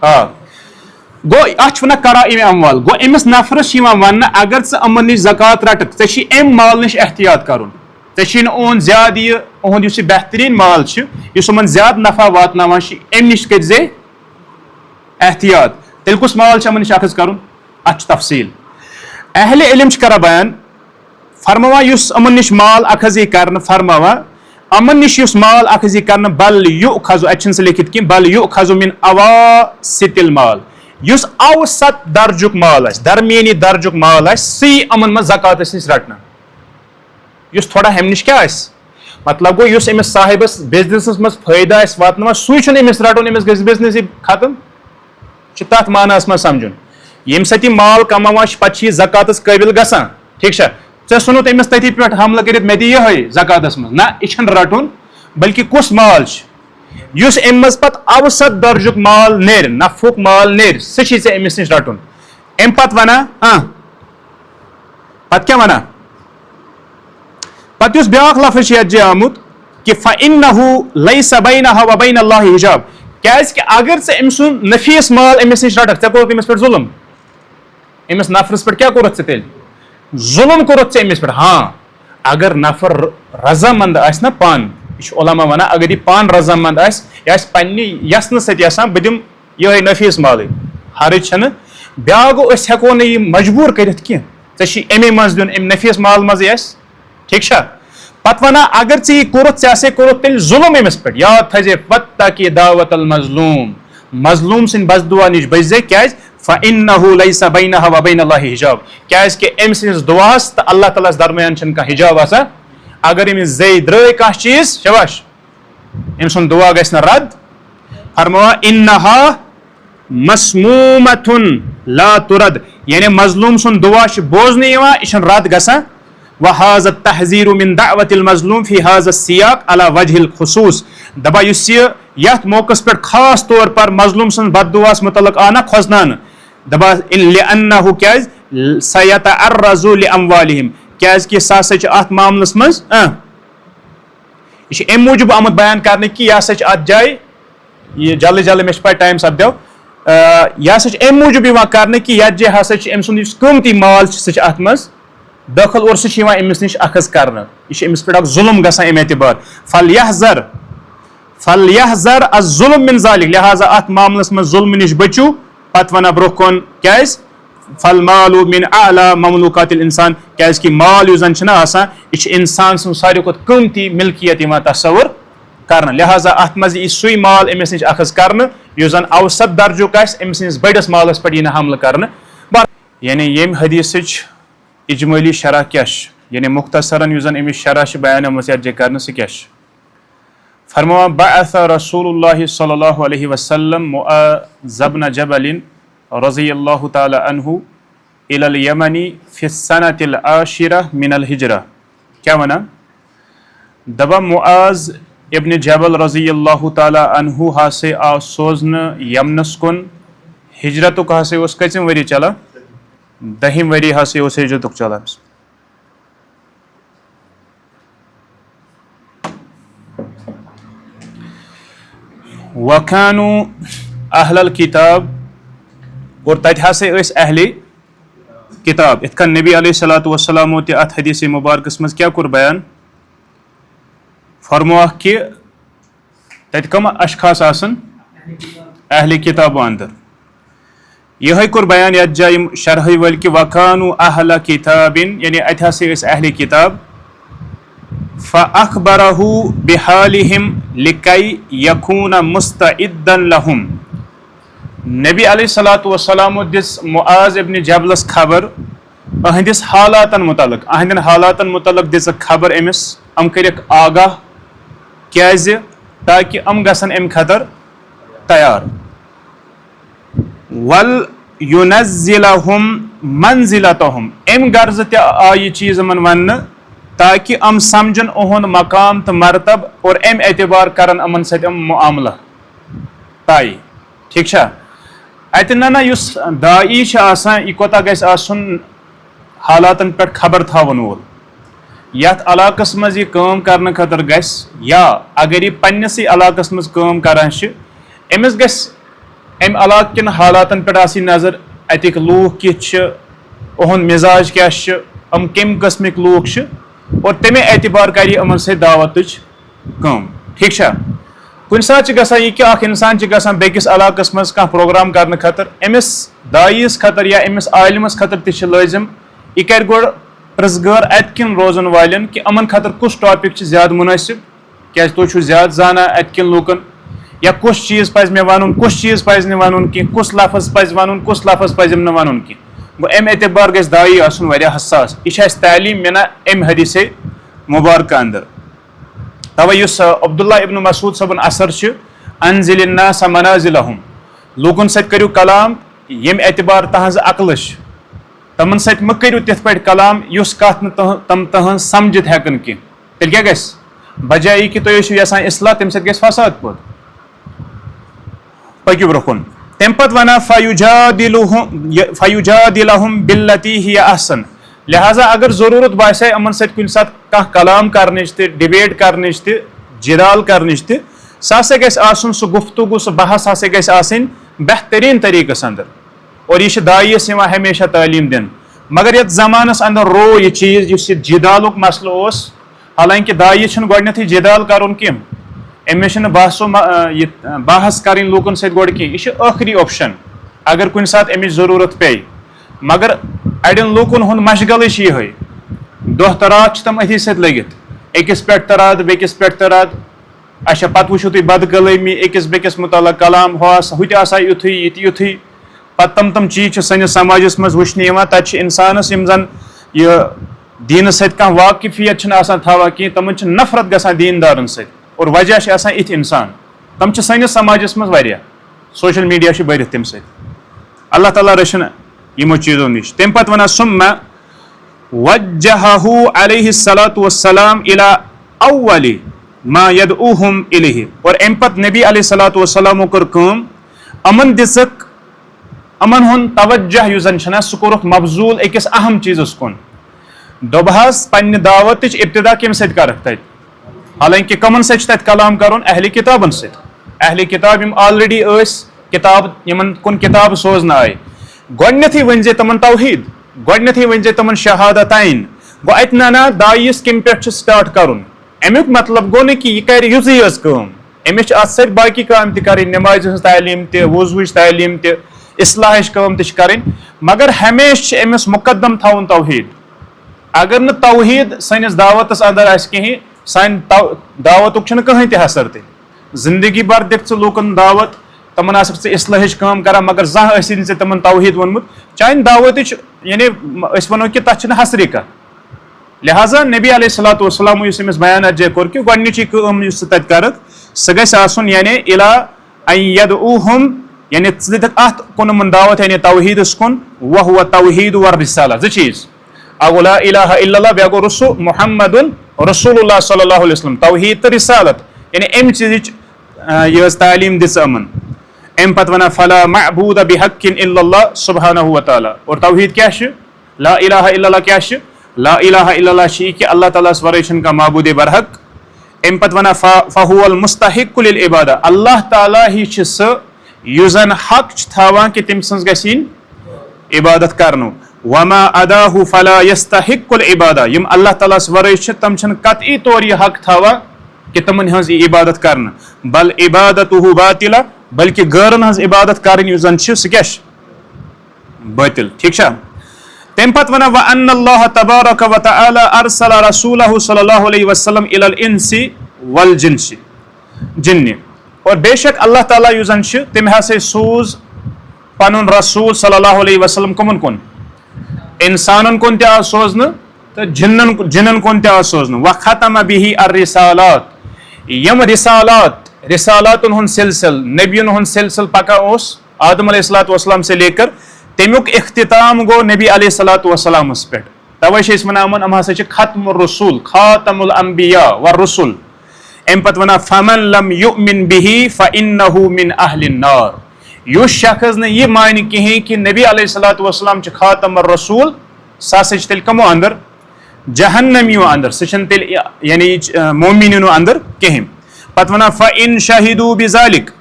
گوٚو اتھ چھِ ونان کرائم اموال گوٚو أمِس نفرس چھِ یِوان وننہٕ اگر ژٕ یِمن نِش زکات رٹکھ ژےٚ چھُے امہِ مال نِش احتیاط کرُن ژےٚ چھُے نہٕ اوٚن زیادٕ یہِ اُہُنٛد یُس یہِ بہتریٖن مال چھُ یُس یِمن زیادٕ نفع واتناوان چھِ امہِ نِش کٔرۍ زِ احتیاط تیٚلہِ کُس مال چھُ یِمن نِش اخذ کرُن اتھ چھُ تفصیل اہلِ علم چھِ کران بیان فرماوان یُس یِمن نِش مال اخذ یی کرنہٕ فرماوان یِمن نِش یُس مال اخذ یی کرنہٕ بل یُؤخذ اتہِ چھُنہٕ سُہ لیکھِتھ کینٛہہ بل یُؤخذ من اواسط المال یُس اوسط درجُک مال آسہِ درمیٲنی درجُک مال آسہِ سُے یِمن منٛز زکاتس نِش رٹنہٕ یُس تھوڑا ہمہِ نِش کیاہ آسہِ مطلب گوٚو یُس أمِس صاحبس بِزنسس منٛز فٲیدٕ آسہِ واتناوان سُے چھُنہٕ أمِس رٹُن أمِس گژھِ بِزنسٕے ختم چھُ تتھ معناہس منٛز سمجُن ییٚمہِ سۭتۍ یہِ مال کماوان چھِ پتہٕ چھِ یہِ زکاتس قٲبِل گژھان ٹھیٖک چھا ژےٚ ژھُنُتھ أمِس تٔتھی پٮ۪ٹھ حملہٕ کٔرِتھ مےٚ دِ یِہوے زکاتس منٛز نہ یہِ چھُنہٕ رٹُن بلکہِ کُس مال چھُ یُس امہِ منٛز پتہٕ اوسط درجُک مال نیرِ نفعُک مال نیرِ سُہ چھُے ژےٚ أمِس نِش رٹُن امہِ پتہٕ ونان پتہٕ کیاہ ونان پتہٕ یُس بیاکھ لفظ چھُ یتھ جایہِ آمُت کہِ فإنه ليس بينها وبين الله حجاب کیازِ کہِ اگر ژٕ أمۍ سُنٛد نفیٖس مال أمِس نِش رٹکھ ژےٚ کوٚرُتھ أمِس پٮ۪ٹھ ظُلم أمِس نفرس پٮ۪ٹھ کیاہ کوٚرُتھ ژےٚ تیٚلہِ ظُلم کوٚرُتھ ژےٚ أمِس پٮ۪ٹھ اگر نفر رضامنٛد آسہِ نا پانہٕ یہِ چھُ علما ونان اگر یہِ پانہٕ رضامنٛد آسہِ یہِ آسہِ پننہِ یژھنہٕ سۭتۍ یژھان بہٕ دِمہٕ یِہوے نفیٖس مالٕے حرٕج چھنہٕ بیاکھ گوٚو أسۍ ہٮ۪کو نہٕ یہِ مجبوٗر کٔرِتھ کینٛہہ ژےٚ چھُے امی منٛز دیُن امہِ نفیٖس مال منٛزٕے آسہِ ٹھیٖک چھا پتہٕ ونان اگر ژےٚ یہِ کوٚرُتھ ژےٚ آسے کوٚرُتھ تیٚلہِ ظُلم أمِس پٮ۪ٹھ یاد تھٲیزے وَاتَّقِ دعوۃ المظلوٗم مظلوٗم سٕنٛدِ بددُعا نِش بٔچ زِ کیازِ فإنه ليس بينها وبين الله حجاب کیازِ کہِ أمۍ سٕنٛدِس دُعاہس تہٕ اللہ تعالیٰ ہس درمیان چھنہٕ کانٛہہ حجاب آسان اگر أمِس زے درٛٲے کانٛہہ چیٖز شاباش أمۍ سُنٛد دُعا گژھِ نہٕ رد فرماوان انها مسموٗمة لا تُرد یعنی مظلوٗم سُنٛد دُعا چھُ بوزنہٕ یِوان یہِ چھُنہٕ رد گژھان وهذا التحذير من دعوة المظلوم في هذا السياق على وجه الخصوص دپان یُس یہِ یتھ موقعس پٮ۪ٹھ خاص طور پر مظلوٗم سٕنٛز بددُعاہس مُتعلق آو نا کھۄژناونہٕ دپان لأنه کیازِ سيتعرض لأموالهم کیازِ کہِ سُہ ہسا چھُ اتھ معاملس منٛز یہِ چھُ امہِ موٗجوٗب آمُت بیان کرنہٕ کہِ یہِ ہسا چھُ اتھ جایہِ یہِ جلدی جلدی مےٚ چھِ پاے ٹایم سپدیو یہِ ہسا چھُ امہِ موٗجوٗب یِوان کرنہٕ کہِ یتھ جایہِ ہسا چھُ أمۍ سُنٛد یُس قۭمتی مال چھُ سُہ چھُ اتھ منٛز دٲخل اور سُہ چھُ یِوان أمِس نِش اخذ کرنہٕ یہِ چھُ أمِس پٮ۪ٹھ اکھ ظُلم گژھان امہِ اعتبار فليحذر الظلم من ذلك لہٰذا اتھ معاملس منٛز ظُلمہٕ نِش بٔچِو پتہٕ ونان برونٛہہ کُن کیازِ فالمال من اعلى مملوكات الانسان کیازِ کہِ مال یُس زن چھُنہ آسان یہِ چھُ انسان سٕنٛز ساروی کھۄتہٕ قۭمتی ملکیت یِوان تصور کرنہٕ لہٰذا اتھ منٛز یی سُے مال أمِس نِش اخذ کرنہٕ یُس زن اوسط درجُک آسہِ أمۍ سٕنٛدِس بٔڑِس مالس پٮ۪ٹھ یی نہٕ حملہٕ کرنہٕ یعنی ییٚمہِ حدیثٕچ اجمٲلی شرح کیاہ چھِ یعنی مختصرن یُس زن أمِس شرح چھِ بیان آمٕژ یتھ جایہِ کرنہٕ سُہ کیاہ چھِ فرماوان بعث رسول الله صلی اللہ علیہ وسلم معاذ بن جبل رضی اللہ تعالی عنہ الى اليمن في السنة العاشرة من الهجرة کیاہ ونان دپان معاذ ابن جبل رضی اللہ تعالیٰ عنہ ہسا آو سوزنہٕ یمنس کُن ہجرتُک ہسا اوس کٔژِم ؤری چلان 10 ؤری ہسا اوس ہجرتُک چلان وكانوا اہل الکتاب اور تتہِ ہسا ٲسۍ اہلِ کتاب یِتھ کٔنۍ نبی علیہ الصلوۃ والسلامو تہِ اتھ حدیث مبارکس منٛز کیاہ کوٚر بیان فرمووکھ کہِ تتہِ کٕم اشخاص آسن اہلِ کتابو اندر یِہوے کوٚر بیان یتھ جایہِ یِم شرحی وٲلۍ کہِ وكانوا اہل کتابن یعنی اتہِ ہسا ٲسۍ اہلِ کتاب فأخبره بحالهم لكي يكون مستعدا لهم نبی علیہ الصلوۃ والسلامو دِژ معاذ ابن جبلس خبر أہنٛدِس حالاتن متعلق أہنٛدٮ۪ن حالاتن متعلق دِژکھ خبر أمِس یِم کٔرِکھ آگاہ کیازِ تاکہِ یِم گژھن امہِ خٲطرٕ تیار وَلْيُنَزِّلَهُمْ مَنزِلَتَهُمْ اَمہِ غرضہٕ تہِ آو یہِ چیٖز یِمن وَننہٕ تاکہِ یِم سمجھن اُہُنٛد مقام تہٕ مرتب اور اَمہِ اعتبار کرن یِمن سۭتۍ یِم معاملہٕ طے ٹھیک چھا اتہِ نہ یُس داعی چھُ آسان یہِ کوتاہ گژھِ آسُن حالاتن پٮ۪ٹھ خبر تھاوَن وول یتھ علاقس منٛز یہِ کٲم کرنہٕ خٲطرٕ گژھِ یا اگر یہِ پننسٕے علاقس منٛز کٲم کران چھِ أمِس گژھِ امہِ علاقہٕ کٮ۪ن حالاتن پٮ۪ٹھ آسٕنۍ نظر اتِکۍ لوٗکھ کِتھ چھِ اُہُنٛد مِزاج کیاہ چھُ یِم کمہِ قٕسمٕکۍ لوٗکھ چھِ اور تمے اعتبار کرِ یہِ یِمن سۭتۍ دعوتٕچ کٲم ٹھیک چھا کُنہِ ساتہٕ چھِ گژھان یہِ کہِ اکھ انسان چھِ گژھان بیٚکِس علاقس منٛز کانٛہہ پروگرام کرنہٕ خٲطرٕ أمِس داعیس خٲطرٕ یا أمِس عالمس خٲطرٕ تہِ چھِ لٲزِم یہِ کرِ گۄڈٕ پرٛژھگٲر اتہِ کٮ۪ن روزن والٮ۪ن کہِ یِمن خٲطرٕ کُس ٹاپِک چھُ زیادٕ مُنٲسِب کیازِ تُہۍ چھِو زیادٕ زانان اتہِ کٮ۪ن لوٗکن یا کُس چیٖز پزِ مےٚ ونُن کُس چیٖز پزِ نہٕ ونُن کینٛہہ کُس لفظ پزِ ونُن کُس لفظ پزیم نہٕ ونُن کینٛہہ گوٚو امہِ اعتبار گژھِ داعی آسُن واریاہ حساس یہِ چھِ اسہِ تعلیٖم مِلان امہِ حدیثے مُبارکہ اندر توے یُس عبداللہ ابن مسعود صٲبُن اثر چھُ انزل الناس منازلہم لوٗکن سۭتۍ کٔرِو کلام ییٚمہِ اعتبار تہنٛز عقلہٕ چھِ تمن سۭتۍ مہ کٔرِو تِتھ پٲٹھۍ کلام یُس کتھ نہٕ تم تہنٛز سمجھِتھ ہٮ۪کن کینٛہہ تیٚلہِ کیاہ گژھِ بجایہِ کہِ تُہۍ ٲسِو یژھان اصلاح تمہِ سۭتۍ گژھِ فساد پٲدٕ پٔکِو برونٛہہ کُن تمہِ پتہٕ ونان فیُجادلہم باللتی ہی احسن لہٰذا اگر ضروٗرت باسے یِمن سۭتۍ کُنہِ ساتہٕ کانٛہہ کلام کرنٕچ تہِ ڈِبیٹ کرنٕچ تہِ جدال کرنٕچ تہِ سُہ ہسا گژھِ آسُن سُہ گفتگو سُہ بحث ہسا گژھِ آسٕنۍ بہتریٖن طریٖقس اندر اور یہِ چھِ داعیس یِوان ہمیشہ تعلیٖم دِنہٕ مگر یتھ زمانس اندر رو یہِ چیٖز یُس یہِ جدالُک مسلہٕ اوس حالانکہِ داعیس چھُنہٕ گۄڈنیتھٕے جدال کرُن کینٛہہ أمِس چھِنہٕ یہِ بحث کرٕنۍ لوٗکن سۭتۍ گۄڈٕ کینٛہہ یہِ چھِ ٲخری اوپشن اگر کُنہِ ساتہٕ أمِچ ضروٗرت پیٚیہِ مگر اڑٮ۪ن لوٗکن ہُنٛد مشغلٕے چھِ یِہے دۄہ تہٕ راتھ چھِ تِم أتھی سۭتۍ لٔگِتھ أکِس پٮ۪ٹھ تراد بیٚکِس پٮ۪ٹھ تراد اچھا پتہٕ وٕچھِو تُہۍ بدکلٲمی أکِس بیٚکِس مُتعلق کلام ہُہ آسہِ ہُہ تہِ آسان یُتھُے یہِ تہِ یُتھُے پتہٕ تِم چیٖز چھِ سٲنِس سماجس منٛز وٕچھنہٕ یِوان تتہِ چھِ انسانس یِم زن یہِ دیٖنس سۭتۍ کانٛہہ واقفیت چھِنہٕ آسان تھاوان کینٛہہ تِمن چھِ نفرت گژھان دیٖندارن سۭتۍ اور وجہ چھِ آسان یِتھۍ انسان تِم چھِ سٲنِس سماجس منٛز واریاہ سوشل میڈیا چھُ بٔرِتھ تمہِ سۭتۍ اللہ تعالیٰ رٔچھِنۍ یِمو چیٖزو نِش تمہِ پتہٕ ونان سُمہ وجہہُ علیہ الصلاۃ والسلام الی اول ما یدعوہم الیہ اور امہِ پتہٕ نبی علیہ الصلاۃ والسلامو کٔر کٲم یِمن دِژٕکھ یِمن ہُنٛد توجہ یُس زن چھُنہ سُہ کوٚرُکھ مبضوٗل أکِس اہم چیٖزس کُن دوٚپہس پننہِ دعوتٕچ ابتدا کمہِ سۭتۍ کرکھ تتہِ حالانکہِ کٕمن سۭتۍ چھُ تتہِ کلام کرُن اہلِ کِتابن سۭتۍ اہلِ کِتاب یِم آلریڈی ٲسۍ کِتاب یِمن کُن کِتابہٕ سوزنہٕ آیہِ گۄڈنیتھٕے ؤنزِ تِمن توحیٖد گۄڈنیتھٕے ؤنزِ تِمن شہادتین گوٚو اتہِ نہ داعیس کمہِ پٮ۪ٹھ چھُ سٹارٹ کرُن امیُک مطلب گوٚو نہٕ کہِ یہِ کرِ یِژٕے یٲژ کٲم أمِس چھِ اتھ سۭتۍ باقٕے کامہِ تہِ کرٕنۍ نٮ۪مازِ ہٕنٛز تعلیٖم تہِ وضوٗہٕچ تعلیٖم تہِ اصلاحٕچ کٲم تہِ چھِ کرٕنۍ مگر ہمیشہِ چھِ أمِس مُقدم تھاوُن توحیٖد اگر نہٕ توحیٖد سٲنِس دعوتس اندر آسہِ کِہینۍ سانہِ دعوتُک چھُنہٕ کٕہٕنۍ تہِ اثر تہِ زندگی بھر دِکھ ژٕ لوٗکن دعوت تِمن آسکھ ژٕ اصلٲحٕچ کٲم کران مگر زانٛہہ ٲسی نہٕ ژےٚ تِمن توحیٖد ووٚنمُت چانہِ دعوتٕچ یعنی أسۍ ونو کہِ تتھ چھنہٕ حسرٕے کانٛہہ لہٰذا نبی علیہ الصلاۃ والسلامو یُس أمِس بیان اتھ جایہِ کوٚر کہِ گۄڈنِچی کٲم یُس ژٕ تتہِ کرکھ سُہ گژھِ آسُن یعنی الی ان یدعوہم یعنی ژٕ دِتکھ اتھ کُن یِمن دعوت یعنی توحیٖدس کُن وہو توحیٖد والرسالہ زٕ چیٖز اکھ گوٚو لا الہ الا اللہ بیاکھ گوٚو رسول محمد رسول اللہ صلی اللہ علیہ وسلم توحیٖد تہٕ رسالت یعنی امہِ چیٖزٕچ یہِ ٲس تعلیٖم دِژ یِمن امہِ پتہٕ ونان فلا معبوٗد بحق الا اللہ سبحانہ وتعالیٰ اور توحیٖد کیاہ چھُ لا الہ الا اللہ کیاہ چھُ لا الہ الا اللہ چھِ یہِ کہِ اللہ تعالیٰ ہس ورٲے چھُنہٕ کانٛہہ معبوٗدِ برحق امہِ پتہٕ ونان فہو المستحق للعبادہ اللہ تعالیٰ ہی چھُ سُہ یُس زن حق چھُ تھاوان کہِ تٔمۍ سٕنٛز گژھِ یِنۍ عبادت کرنہٕ وما اداہ فلا یستحق العبادہ یِم اللہ تعالیٰ ہس ورٲے چھِ تِم چھِنہٕ قطعی طور یہِ حق تھاوان کہِ تِمن ہٕنٛز یہِ عبادت کرنہٕ بل عبادتہ باطلہ بلکہِ غٲرن ہٕنٛز عبادت کرٕنۍ یُس زن چھِ سُہ کیاہ چھِ باطل ٹھیک چھا تمہِ پتہٕ ونان وان اللہ تبارک وتعالیٰ ارسل رسولہ صلی اللہ علیہ وسلم الی الانس والجن اور بے شک اللہ تعالیٰ یُس زن چھِ تٔمۍ ہسا سوٗز پنُن رسوٗل صلی اللہ علیہ وسلم کٕمن کُن انسانن کُن تہِ آو سوزنہٕ تہٕ جِنن کُن تہِ آو سوزنہٕ وختم بِہِ الرسالات یِم رسالاتن ہُنٛد سلسل نبین ہُنٛد سلسل پکان اوس آدم علیہ الصلوۃ والسلام سے لے کر تمیک اختتام گو نبی علیہ الصلوۃ والسلام پہ. توے اس ونان ام ہسا ختم الرسول خاتم الانبیاء والرسل. ام پتہ ونان فمن لم یؤمن به فانه من اہل النار. یس شخص نے یہ مانہ کہیں کہ نبی علیہ الصلوۃ والسلام خاتم الرسول سہ تیل کمو اندر جہنمیو اندر سہ تیل یعنی مومنینو اندر کہیں. پتہ ونان فإن شہدوا بذلک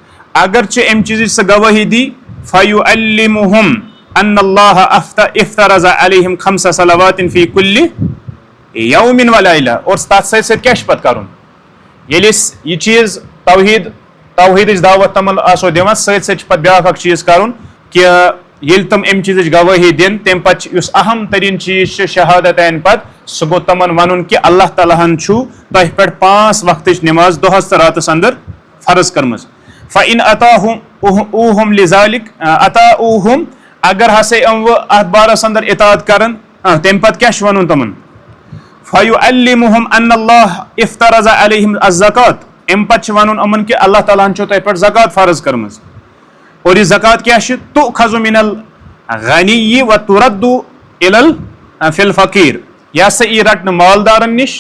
اگرچہ ام چیز سہ گواہی دی فیعلمہم ان اللہ افترض علیہم 5 صلوات فی کل یوم ولیلہ. اور تر ست کیا پتہ کرن یل یہ چیز توحید دعوت تمن آسو دِوان ست پتہ بیاکھ اکھ چیز کرن کہ یل تم ام چیز گواہی دن تم پتہ اس اہم ترین چیز شہادتین پتہ سہ گو تمن ون کہ اللہ تعالیٰ ہن تہ پہ 5 وقتچ نماز دہس تو راتس اندر فرض کرمز. فإن أطاعوهم لذلك أطاعوهم اگر ہسے ام ات بارس اندر اطاعت کرن تم پتہ کیا ون تمن فیعلمہم ان اللہ افترض علیہم الزکات. ام پتہ ون امن کہ اللہ تعالیٰ ہن تہ پہ زکات فرض کرمز. اور یہ زکات کیا تؤخذ من الغنی وترد فی الفقیر. یہ ہسا ای رٹن مالدارن نش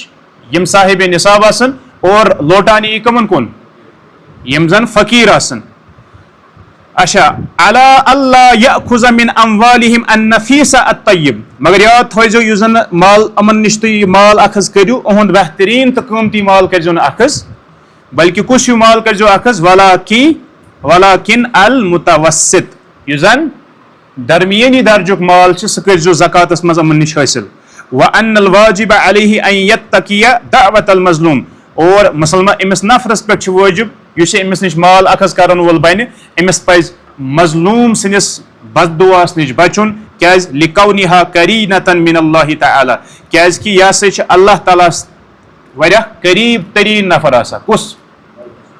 یم صاحب نصاب آسن اور لوٹان ای کمن کن یم زن فقیر آسن. اچھا علی اللہ یأخذ من اموالہم النفیس الطیب. مگر یاد تھوزو یس زن مال امن نش تھی مال اخذ کرو اہند بہترین تو قیمتی مال کرزو اخذ بلکہ کس ہیو مال کرزو اخذ ولیکن المتوسط یس زن درمیانی درجک مال سہ کرزو زکاتس مز امن نش حاصل. وان الواجب علیہ ان یتقی دعوت المظلوم. اور مسلمان امس نفرس پہ واجب اس امس نش مال اخذ کرن وول بنہ امس پز مظلوم سنس بد دعاس نش بچن کیاز لکونہا قرینۃ من اللہ تعالی کیاز کہ یہ ہسا اللہ تعالیٰ واریاہ قریب ترین نفر آسا کس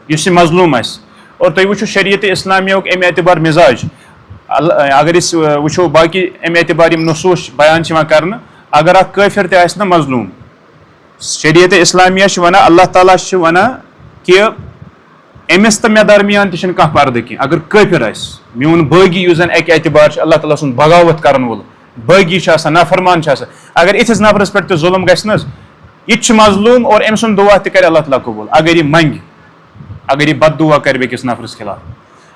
اس مظلوم آس. اور تھی وچھو شریعت اسلامیہ ام اعتبار مزاج اگر اس وچھو باقی ام اعتبار نصوص بیان کرنا اگر اخ کافر تہ آسہ مظلوم شریعت اسلامیہ ونان اللہ تعالیٰ ونان کہ امس تو مے درمیان تہ کھانا پردہ کی. اگر کافر آس میون باغی اس زن اکہ اعتبار اللہ تعالیٰ سن بغاوت کرن وول باغی نافرمان اگر اتھس نفرس پہ ظلم گھنہ یہ مظلوم اور ام سن دعا تہ کر اللہ تعالیٰ قبول اگر یہ منگ اگر یہ بد دعا کر بیکس نفرس خلاف.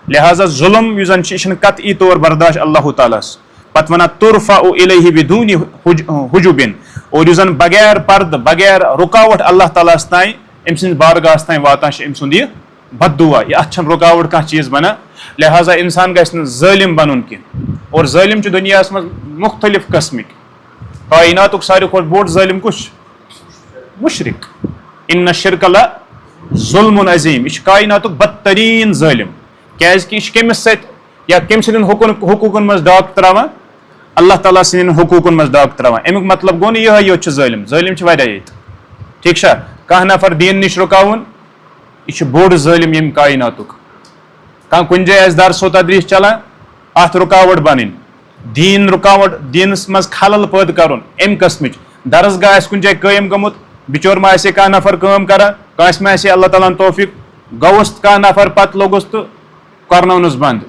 لہذا ظلم اس زن یہ قطعی طور برداشت اللہ تعالیٰ پتہ ونان ترفع الیہ بدون حجب. اور اس زن بغیر پرد بغیر رکاوٹ اللہ تعالیٰ تائیں ام سند بارگاہ تائیں واتان ام سند یہ بد دعا یہ ات رکاوٹ کھانا چیز بنان. لہذا انسان گھن ظالم بنن کی. اور ظالم دنیا من مختلف قسمک. کائنات ساروی کھت بوڑ ظالم کس مشرک. ان الشرک لظلم عظیم. یہ کائنات بدترین ظالم کیاز کہ یہ کمس ست یا کم سند حقوقن مز ڈاک تراوان اللہ تعالیٰ سن حقوقن مز ڈاک تراوان. امیک مطلب گو یہ یوت ظالم. ظالم واریاہ یت ٹھیک چھا. کانٛہہ نفر دین نش رکاون یہ بوڑ ظالم یم کائنات. کانٛہہ کن جائے آسہِ درس و تدریس چلان ات رکاوٹ بنن دین رکاوٹ دینس مز خلل پٲدٕ کرُن امہِ قسمٕچ. درسگاہ آسہِ کُنہِ جایہِ قٲیِم گوٚمُت بچور ما آسہِ کانٛہہ نفر کٲم کران کٲنٛسہِ ما آسہِ اللہ تعالیٰ ہن توفیق گوٚوُس کانٛہہ نفر پتہٕ لوٚگُس تہٕ کرناونس بنٛد.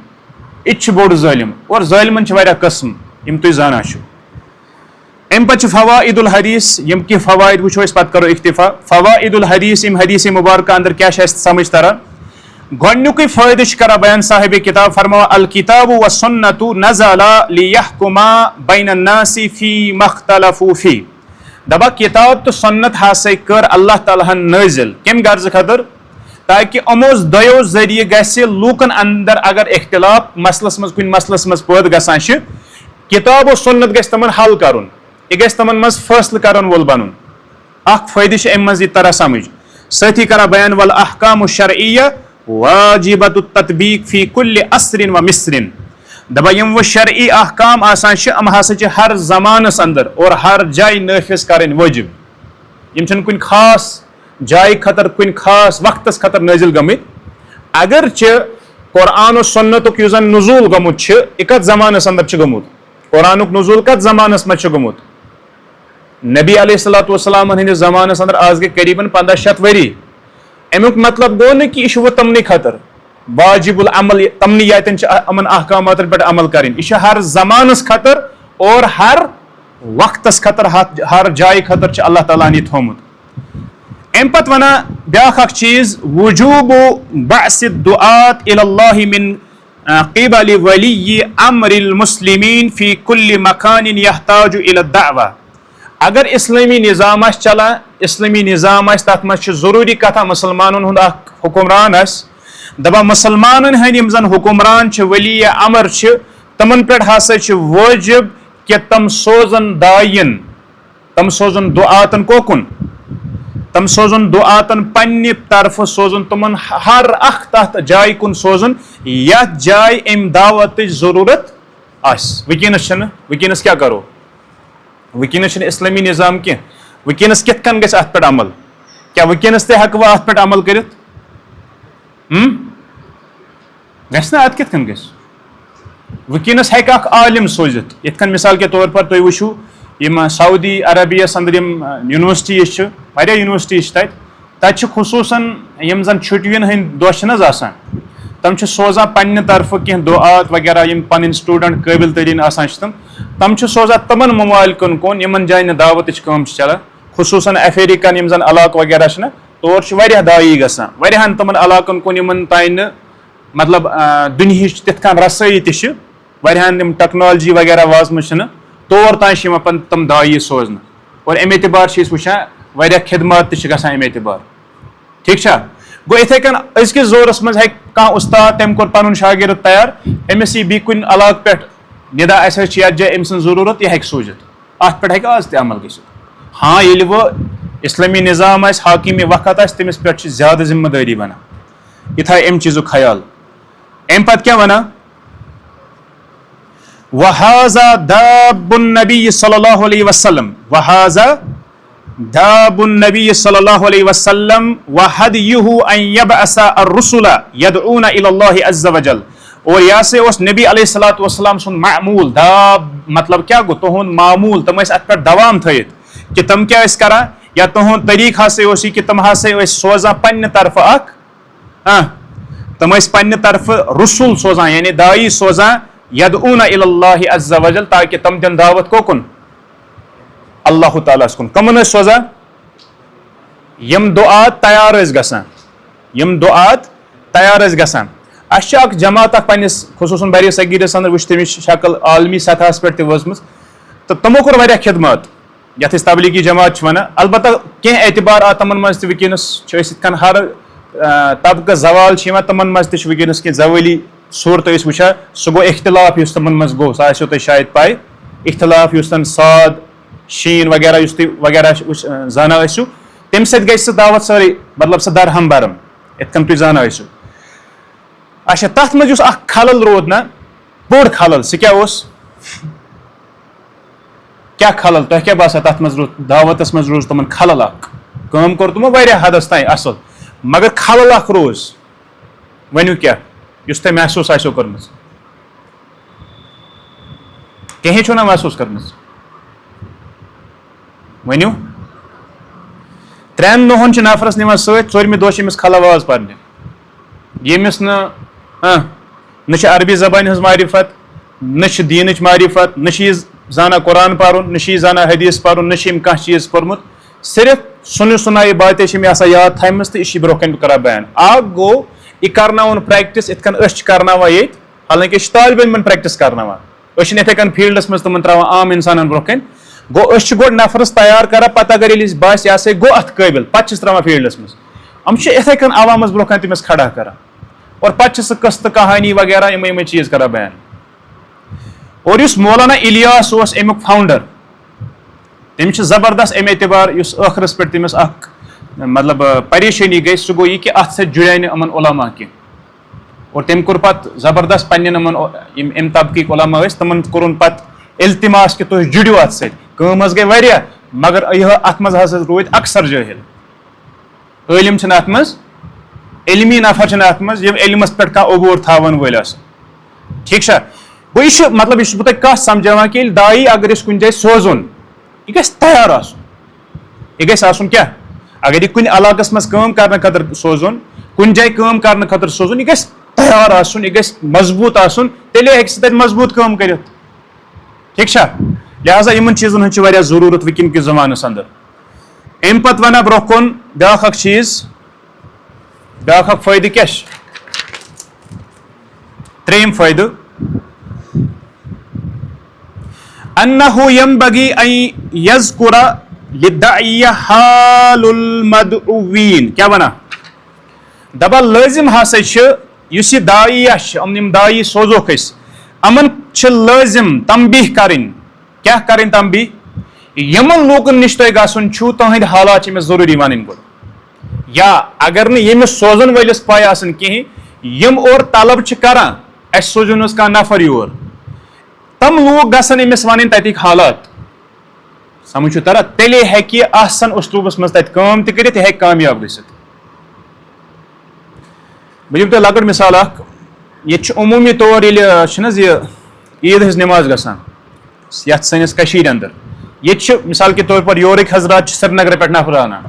یہِ تہِ چھُ بوٚڑ ظٲلِم. اور ظٲلمن چھِ واریاہ قٕسم یم تُہۍ زانان چھِو. امہِ پتہٕ چھِ فوائد الحدیث یم کینٛہہ فوائد وٕچھو أسۍ پتہٕ کرو اکتفا. فوائد الحدیث یم حدیث مبارکہ اندر کیاہ چھِ اَسہِ سمجھ تران. گۄڈنیُکُے فٲیدٕ چھُ کران بیان صاحب کتاب فرماوان الکتاب والسنۃ نزل لیحکما بین الناس فیما اختلفوا فیہ. دپان کتاب تو سنت ہسا کر اللہ تعالیٰ ہن نٲزل کمہِ غرضہٕ خٲطرٕ تاکہ یِمو دۄیو ذٔریعہٕ گژھِ لوٗکن اندر اگر اختلاف مسلس منٛز کُنہِ مسلس منٛز پٲدٕ گژھان چھِ کتاب و سنت گژھِ تِمن حل کرُن یہِ گژھِ تِمن منٛز فٲصلہٕ کرن وول بنُن. اکھ فٲیدٕ چھُ امہِ منٛز یہِ تران سمجھ. سۭتی کران بیان والاحکام الشرعیہ واجبۃ التطبیق فی کل عصر و مصر. دپان یم وہ شرعی احکام آسان چھِ یِم ہسا چھِ ہر زمانس اندر اور ہر جایہِ نٲفذ کرٕنۍ وٲجب. یم چھنہٕ کُنہِ خاص جایہِ خٲطرٕ کُنہِ خاص وقتس خٲطرٕ نٲزل گٔمٕتۍ. اگرچہِ قرآن و سنتُک یُس زن نزول گوٚمُت چھُ یہِ کتھ زمانس اندر چھُ گوٚمُت. قرآنُک نزول کتھ زمانس منٛز چھُ گوٚمُت. نبی علیہ الصلوۃ والسلام ہٕنٛدِس زمانس اندر آز گٔے قریباً 1500 ؤری. امیُک مطلب گوٚو نہٕ کہِ یہِ چھُ وۄنۍ تمنٕے خٲطرٕ واجب العمل تمنیاتن امن احکامات پہ عمل کریں. یہ ہر زمانس خطر اور ہر وقتس خطر ہر جائے خطر اللہ تعالیٰ نے تھومت. ام پتہ ونان بیاکھ اکھ چیز وجوب بعث الدعاة الى اللہ من قبل ولی امر المسلمین فی کل مکان یحتاج الى الدعوہ. اگر اسلامی نظام آس چلان اسلامی نظام آس تر مز ضروری کتھا مسلمانن ہند اخ حکمران آس دپان مسلمانن ہند یم زن حکمران ولی امر تمن پہ ہسا واجب کہ تم سوزن دائین تم سوزن دعاتن کوکن تم سوزن دعاتن پنہ طرف سوزن تمن ہر اخ تحت جائے کن سوزن یتھ جائے ام دعوت ضرورت آس. ونکس کیا کرو ونکس اسلامی نظام کی ونکس کت کن گھس ات پہ عمل کیا ونکس تہ ہیکو ات پہ عمل کرت گھس نا ات کت کن گھس ونکس ہیکہ اخ عالم سوزت یت کن مثال کے طور پر تھی وچھو یم سعودی عربیس اندر یم یونیورسٹیز واریاہ یونیورسٹیز تت خصوصاً یم زن چھٹین ہند دہ چھ آسان تم سوزان پنہ طرف کی دعات وغیرہ یم پن سٹوڈنٹ قابل ترین آسان تم سوزان تمن ممالکن کن یمن جائن دعوت کام چلان خصوصاً افریقن یم زن علاقہ وغیرہ تور واریاہ دائی گژھان واریاہن تمن علاقن کن یمن تین مطلب دنہچ تتھ کن رسائی تہ واریاہن یم ٹیکنالوجی وغیرہ وازم تور تان پن تم دائی سوزن اور ام اعتبار وچان واریاہ خدمات تہ گژھان ام اعتبار. ٹھیک چھا گو اتھے کن ازکس زورس مز کانٛہہ استاد تم کور پنن شاگرد تیار امس یہ بی کن علاقہ پہ ندا اس یتھ جائے ام سن ضرورت یہ ہیکہ سوزت ات پہ ہیکہ آز تہ عمل گژھت. ہاں ییٚلہِ وہ اسلامی نظام آسہِ حاکم وقت آسہِ تٔمِس پٮ۪ٹھ چھِ زیادٕ ذمہ دٲری بنان. یہ تھایہِ امہِ چیٖزُک خیال. امہِ پتہٕ کیٛاہ وَنان وَهَذَا دَابُ النَّبِيِّ صلی اللہ علیہ وسلم وَهَذَا دَابُ النَّبِيِّ صلی اللہ علیہ وسلم وَهَدْيُهُ أَن يَبْعَثَ الرُّسُلَ يَدْعُونَ إِلَى اللَّهِ عَزَّ وَجَلَّ. اور یہ سے اس نبی علیہ الصلوۃ والسلام سن معمول داب مطلب کیا گو تہند معمول تم ات پہ دوام تھیت کہ تم کیا کران یا تہند طریقہ ہسا اس کہ تم ہسا سوزان پنہ طرف اخ تم پنہ طرف رسول سوزان یعنی دائی سوزان یدعون الی اللہ عز وجل تاکہ تم دن دعوت کوکن اللہ تعالیٰ کن کمن سوزان یم دعات تیار گژھان یم دعات تیار گژھان. اس اخ جماعت اخ پنس خصوصاً بری صغیرس اندر وچ تمچ شکل عالمی سطحس پہ وزمز تو تمو کور واریاہ خدمات یتھ اس تبلیغی جماعت ونان. البتہ کینٛہہ اعتبارات تمن مز تہ ونکس یتھ کن ہر طبقہ زوال تمن مز تہ ونکس کی زوالی صورت وچھان سہ گو اختلاف اس تمن مز گو سہ آسو تہ شاید پاے اختلاف اس تن صاد شین وغیرہ اس تہ وغیرہ زانا آسو تمہ سۭتۍ گژھِ سہ دعوت سٲرٕے مطلب سہ درہم برم یتھ کن تُہۍ زانا آسو. اچھا تک مز اخ خلل رود نا بوڑ خلل سہ کیا اس کیا خلل تہ کیا باسان تک مز روز دعوتس مز روز تمن خلل اخ کٲم کور تمو واریاہ حدس تام اصل مگر خلل اخ روز ؤنِو کیا یُس تۄہہِ محسوٗس آسیو کٔرمٕژ کِہیٖنۍ چھُو نا محسوٗس کٔرمٕژ ؤنِو 3 دۄہن چھِ نفرس نِوان سۭتۍ 4مہِ دۄہ چھِ أمِس کھل آواز پرنہِ ییٚمِس نہ چھِ عربی زبانہِ ہٕنٛز معرفت نہ چھِ دیٖنٕچ معرفت نہ چھِ یہِ زانان قرآن پرُن نہ چھِ یہِ زانان حدیٖث پرُن نہ چھِ أمۍ کانٛہہ چیٖز پوٚرمُت صرف سُنہِ سُنایہِ باتیں چھِ أمۍ آسان یاد تھایمژٕ تہٕ یہِ چھِ برونٛہہ کَنہِ کران بیان. اکھ گوٚو یہِ کرناوُن پریکٹس یِتھ کٔنۍ أسۍ چھِ کرناوان ییٚتہِ حالانکہِ أسۍ چھِ طالبہِ علمن پریکٹس کرناوان أسۍ چھِنہٕ یِتھٕے کٔنۍ فیٖلڈس منٛز تِمن تراوان عام اِنسانن برونٛہہ کَنہِ گوٚو أسۍ چھِ گۄڈٕ نفرس تیار کران پتہٕ اگر ییٚلہِ اَسہِ باسہِ یہِ ہسا گوٚو اتھ قٲبِل پتہٕ چھِس تراوان فیٖلڈس منٛز یِم چھِ یِتھٕے کٔنۍ عوامس برونٛہہ کَنہِ تٔمِس کھڑا کران اور پتہٕ چھِ سُہ قصہٕ کہانی وغیرہ یِمے چیٖز کران بیان. اور یُس مولانا الیاس اوس امیُک فاوُنڈر تٔمۍ چھِ زبردست امہِ اعتبار یُس ٲخرس پٮ۪ٹھ تٔمِس اکھ مطلب پریشٲنی گٔے سُہ گوٚو یہِ کہِ اتھ سۭتۍ جُڑے نہٕ یِمن علما کینٛہہ اور تٔمۍ کوٚر پتہٕ زبردست پننٮ۪ن یِمن یِم امہِ طبقٕکۍ علما ٲسۍ تِمن کوٚرُن پتہٕ التماس کہِ تُہۍ جُڑِو اتھ سۭتۍ. کٲم حظ گٔے واریاہ مگر اتھ منٛز ہسا روٗدۍ اکثر جٲہل عٲلِم چھِنہٕ اتھ منٛز علمی نفر چھِنہٕ اتھ منٛز یِم علمس پٮ۪ٹھ کانٛہہ عبوٗر تھاون وٲلۍ آسن. ٹھیٖک چھا گوٚو یہِ چھُ مطلب یہِ چھُس بہٕ تۄہہِ کتھ سمجھاوان کہِ ییٚلہِ داعی اگر أسۍ کُنہِ جایہِ سوزُن یہِ گژھِ تیار آسُن یہِ گژھِ آسُن کیٛاہ اگر یہِ کُنہِ علاقس منٛز کٲم کرنہٕ خٲطرٕ سوزُن کُنہِ جایہِ کٲم کرنہٕ خٲطرٕ سوزُن یہِ گژھِ تیار آسن یہ گژھِ مضبوط آسن تیلے ہیٚکہِ سُہ تتہِ مضبوط کٲم کٔرِتھ ٹھیک چھا لہذا یِمن چیٖزن ہٕنٛز چھِ واریاہ ضروٗرت وٕنکیٚن کِس زمانس اندر امہِ پتہٕ ونہٕ برونٛہہ کُن بیاکھ اکھ چیٖز بیاکھ اکھ فٲیدٕ کیاہ چھُ ترٛیٚیِم فٲیدٕ انه ينبغي ان يذكر للداعية حال المدعوين کیا ونان دپان لٲزم ہسا چھُ یُس یہِ داعیہ چھِ یِم داعی سوزوکھ أسۍ یِمن چھِ لٲزم تنبیہ کرٕنۍ کیاہ کرٕنۍ تنبیہ یِمن لوٗکن نِش تۄہہِ گژھُن چھُو تُہنٛدۍ حالات چھِ أمِس ضروٗری وَنٕنۍ گۄڈٕ یا اگر نہٕ ییٚمِس سوزن وٲلِس پاے آسان کِہینۍ یِم اورٕ طلب چھِ کران اَسہِ سوٗزِو حظ کانٛہہ نفر یور تِم لوٗکھ گژھن أمِس وَنٕنۍ تَتِکۍ حالات سمجھ چھُ تران تیٚلے ہیٚکہِ یہِ آسان اُسلوٗبس منٛز تَتہِ کٲم تہِ کٔرِتھ یہِ ہیٚکہِ کامیاب گٔژھِتھ بہٕ دِمہٕ تۄہہِ لۄکٕٹ مِثال اکھ ییٚتہِ چھُ عموٗمی طور ییٚلہِ چھِنہٕ حظ یہِ عیٖد ہٕنٛز نٮ۪ماز گژھان یتھ سٲنِس کٔشیٖرِ اندر ییٚتہِ چھِ مِثال کے طور پر یورٕکۍ حضرات چھِ سرینگرٕ پٮ۪ٹھ نفر انان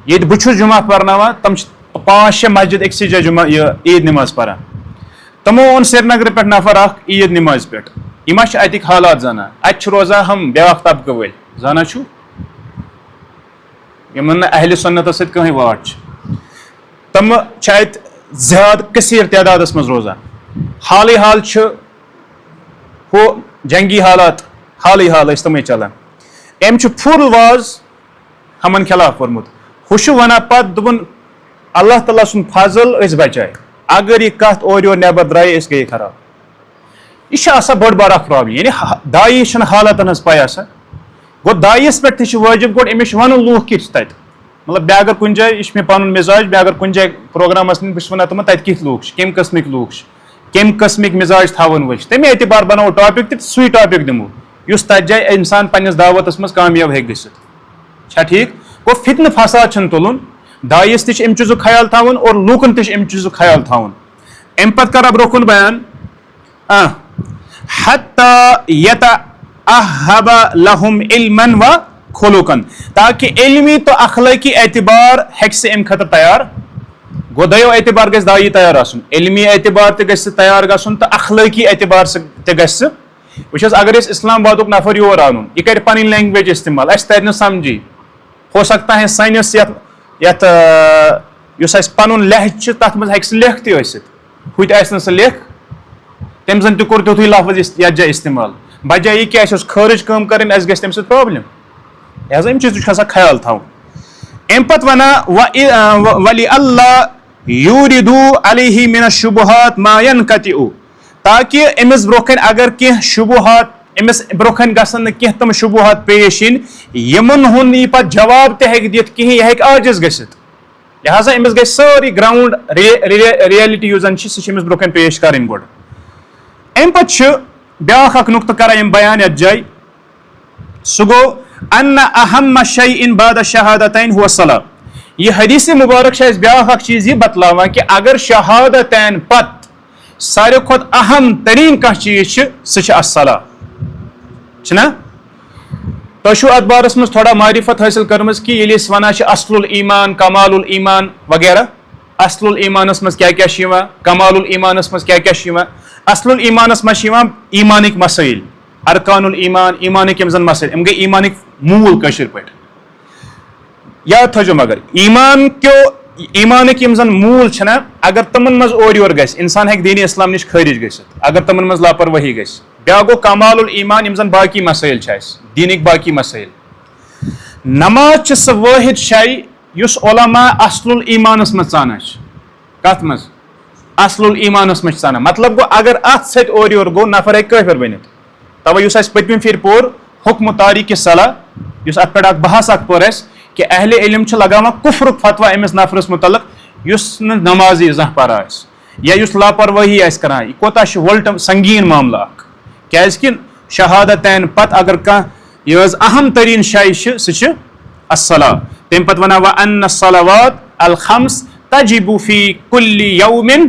ییٚتہِ بہٕ چھُس جُمعہ پرناوان تِم چھِ 5-6 مسجد أکسٕے جایہِ جُمعہ یہِ عیٖد نٮ۪ماز پران تِمو اوٚن سرینگرٕ پٮ۪ٹھ نفر اکھ عیٖد نٮ۪مازِ پٮ۪ٹھ یہِ ما چھِ اتِکۍ حالات زانان اتہِ چھِ روزان ہم بیاکھ طبقہٕ وٲلۍ زانان چھُو یِمن نہٕ اہلِ سُنتس سۭتۍ کٕہٕنۍ واٹ چھِ تِم چھِ اتہِ زیادٕ کثیٖر تعدادس منٛز روزان حالٕے حال چھُ ہُہ جنگی حالات حالٕے حال ٲسۍ تِمے چلان أمۍ چھُ فُل واز ہمن خلاف کوٚرمُت ہُہ چھُ ونان پتہٕ دوٚپُن اللہ تعالیٰ سُنٛد فضل أسۍ بچاے اگر یہِ کتھ اورٕ یورٕ نٮ۪بر درٛایہِ أسۍ گٔیے خراب یہِ چھِ آسان بٔڑ بار اکھ پرابلم یعنی داعی چھنہٕ حالاتن ہٕنٛز پاے آسان گوٚو داعیس پٮ۪ٹھ تہِ چھُ وٲجب گۄڈٕ أمِس چھُ ونُن لوٗکھ کِتھ چھِ تتہِ مطلب مےٚ اگر کُنہِ جایہِ یہِ چھُ مےٚ پنُن مِزاج مےٚ اگر کُنہِ جایہِ پروگرامس منٛز بہٕ چھُس ونان تِمن تتہِ کِتھ لوٗکھ چھِ کمہِ قٕسمٕکۍ لوٗکھ چھِ کمہِ قٕسمٕکۍ مِزاج تھاون وٲلۍ چھِ تمے اعتبار بناوو ٹاپِک تہِ سُے ٹاپِک دِمو یُس تتھ جایہِ انسان پننِس دعوتس منٛز کامیاب ہیٚکہِ گٔژھِتھ چھا ٹھیٖک گوٚو فتنہٕ فساد چھُنہٕ تُلُن داعیس تہِ چھُ امہِ چیٖزُک خیال تھاوُن اور لوٗکن تہِ چھُ امہِ چیٖزُک خیال تھاوُن امہِ پتہٕ کرٕ برونٛہہ کُن بیان حتی یتأہب لہم علما و خلوقن تاکہِ علمی تہٕ اخلٲقی اعتبار ہیٚکہِ سُہ امہِ خٲطرٕ تیار گوٚو دۄیو اعتبار گژھِ داعی تیار آسُن علمی اعتبار تہِ گژھِ سُہ تیار گژھُن تہٕ اخلٲقی اعتبار تہِ گژھِ سُہ وٕچھ حظ اگر أسۍ اسلام آبادُک نفر یور انُن یہِ کرِ پنٕنۍ لینگویج استعمال اَسہِ ترِ نہٕ سمجھی ہو سکتا ہے سٲنِس یتھ یُس اَسہِ پنُن لہجہٕ چھُ تتھ منٛز ہیٚکہِ سُہ لیکھ تہِ ٲسِتھ ہُتہِ آسہِ نہٕ سُہ لیکھ تٔمۍ زن تہِ کوٚر تیُتھُے لفظ یتھ جایہِ استعمال بجاے یہِ کہِ اَسہِ اوس خٲرج کٲم کرٕنۍ اَسہِ گژھِ تمہِ سۭتۍ پرابلم لہٰذا امہِ چیٖزُک چھُ آسان خیال تھاوُن امہِ پتہٕ ونان ولی اللہ یوٗرِدوٗ علیہ من الشُبہات ما ینقطع تاکہِ أمِس برونٛہہ کنہِ اگر کینٛہہ شُبہات أمِس برونٛہہ کنہِ گژھن نہٕ کینٛہہ تِم شُبہات پیش یِنۍ یِمن ہُنٛد یہِ پتہٕ جواب تہِ ہیٚکہِ دِتھ کِہینۍ یہِ ہیٚکہِ عاجز گٔژھِتھ لہٰذا أمِس گژھِ سٲرٕے گراوُنٛڈ رِیلٹی یُس زن چھِ سُہ چھِ أمِس برونٛہہ کنہِ پیش کرٕنۍ گۄڈٕ امہِ پتہٕ چھُ بیاکھ اکھ نُقطہٕ کران یِم بیان یتھ جایہِ سُہ گوٚو ان اہم شیء بعد الشہادتین هو الصلاۃ یہ حدیث مبارک چھِ اَسہِ بیاکھ اکھ چیٖز یہِ بتلاوان کہِ اگر شہادتین پتہٕ ساروی کھۄتہٕ اہم تریٖن کانٛہہ چیٖز چھُ سُہ چھُ الصلاۃ چھُنہ تۄہہِ چھُو اتھ بارس منٛز تھوڑا معرفت حٲصِل کٔرمٕژ کہِ ییٚلہِ أسۍ ونان چھِ اصل الایمان کمال الایمان وغیرہ اصل الایمانس منٛز کیاہ کیاہ چھُ یِوان کمال الایمانس منٛز کیاہ کیاہ چھُ یِوان اصل الایمانس منٛز چھِ یِوان ایمانٕکۍ مسٲیل ارکان الایمان ایمانٕکۍ یِم زن مسٲیل یِم گٔے ایمانٕکۍ موٗل کٲشِر پٲٹھۍ یاد تھٲیزیو مگر ایمانٕکۍ یِم زن موٗل چھِنہ اگر تِمن منٛز اورٕ یورٕ گژھِ انسان ہیٚکہِ دیٖنِ اسلام نِش خٲرج گٔژھِتھ اگر تِمن منٛز لاپروٲہی گژھِ بیاکھ گوٚو کمال الایمان یِم زن باقٕے مسٲیل چھِ اَسہِ دیٖنٕکۍ باقٕے مسٲیل نماز چھِ سۄ وٲحد جاے یُس علما اصل الایمانس منٛز ژانان چھِ کتھ منٛز اصل الایمانس منٛز چھِ ژانان مطلب گوٚو اگر اتھ سۭتۍ اورٕ یورٕ گوٚو نفر ہیٚکہِ کٲفِر بٔنِتھ توے یُس اَسہِ پٔتمہِ پھِرِ پوٚر حُکمہٕ تاریٖکِ صلاح یُس اتھ پٮ۪ٹھ اکھ بحث اکھ پوٚر اَسہِ کہِ اہلِ علم چھِ لگاوان کُفرُک فتوا أمِس نفرس مُتعلق یُس نہٕ نمازٕے زانٛہہ پران آسہِ یا یُس لاپروٲہی آسہِ کران یہِ کوتاہ چھُ وٕلٹہٕ سنگیٖن معاملہٕ اکھ کیازِ کہِ شہادتین پتہٕ اگر کانٛہہ یہِ حظ اہم تریٖن جاے چھِ سُہ چھِ الصلاۃ تمہِ پتہٕ ونان وان الصلوات الخمس تجب فی کُلِ یومٍ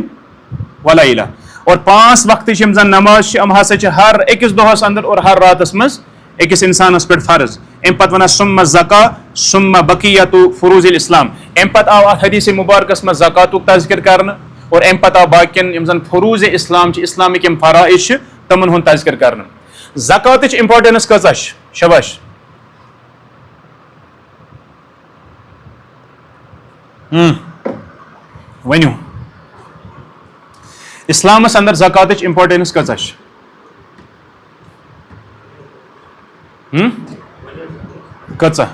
ولیلہ اور 5 وقتٕچ یِم زن نماز چھِ یِم ہسا چھِ ہر أکِس دۄہس انٛدر اور ہر راتس منٛز أکِس انسانس پٮ۪ٹھ فرض امہِ پتہٕ ونان سُمہ زکا سُمہ بقیتُ فروٗض الاسلام امہِ پتہٕ آو اتھ حدیث مُبارکس منٛز زکاتُک تذکر کرنہٕ اور ام پتہ باقین یم زن فروز اسلام اسلامک یم فرائض تمن ہند تذکر کرنا. زکاتچ امپارٹنس کۭژاہ چھِ؟ شاباش ؤنِو اسلامس اندر زکاتچ امپارٹنس کۭژاہ چھِ؟ کۭژاہ؟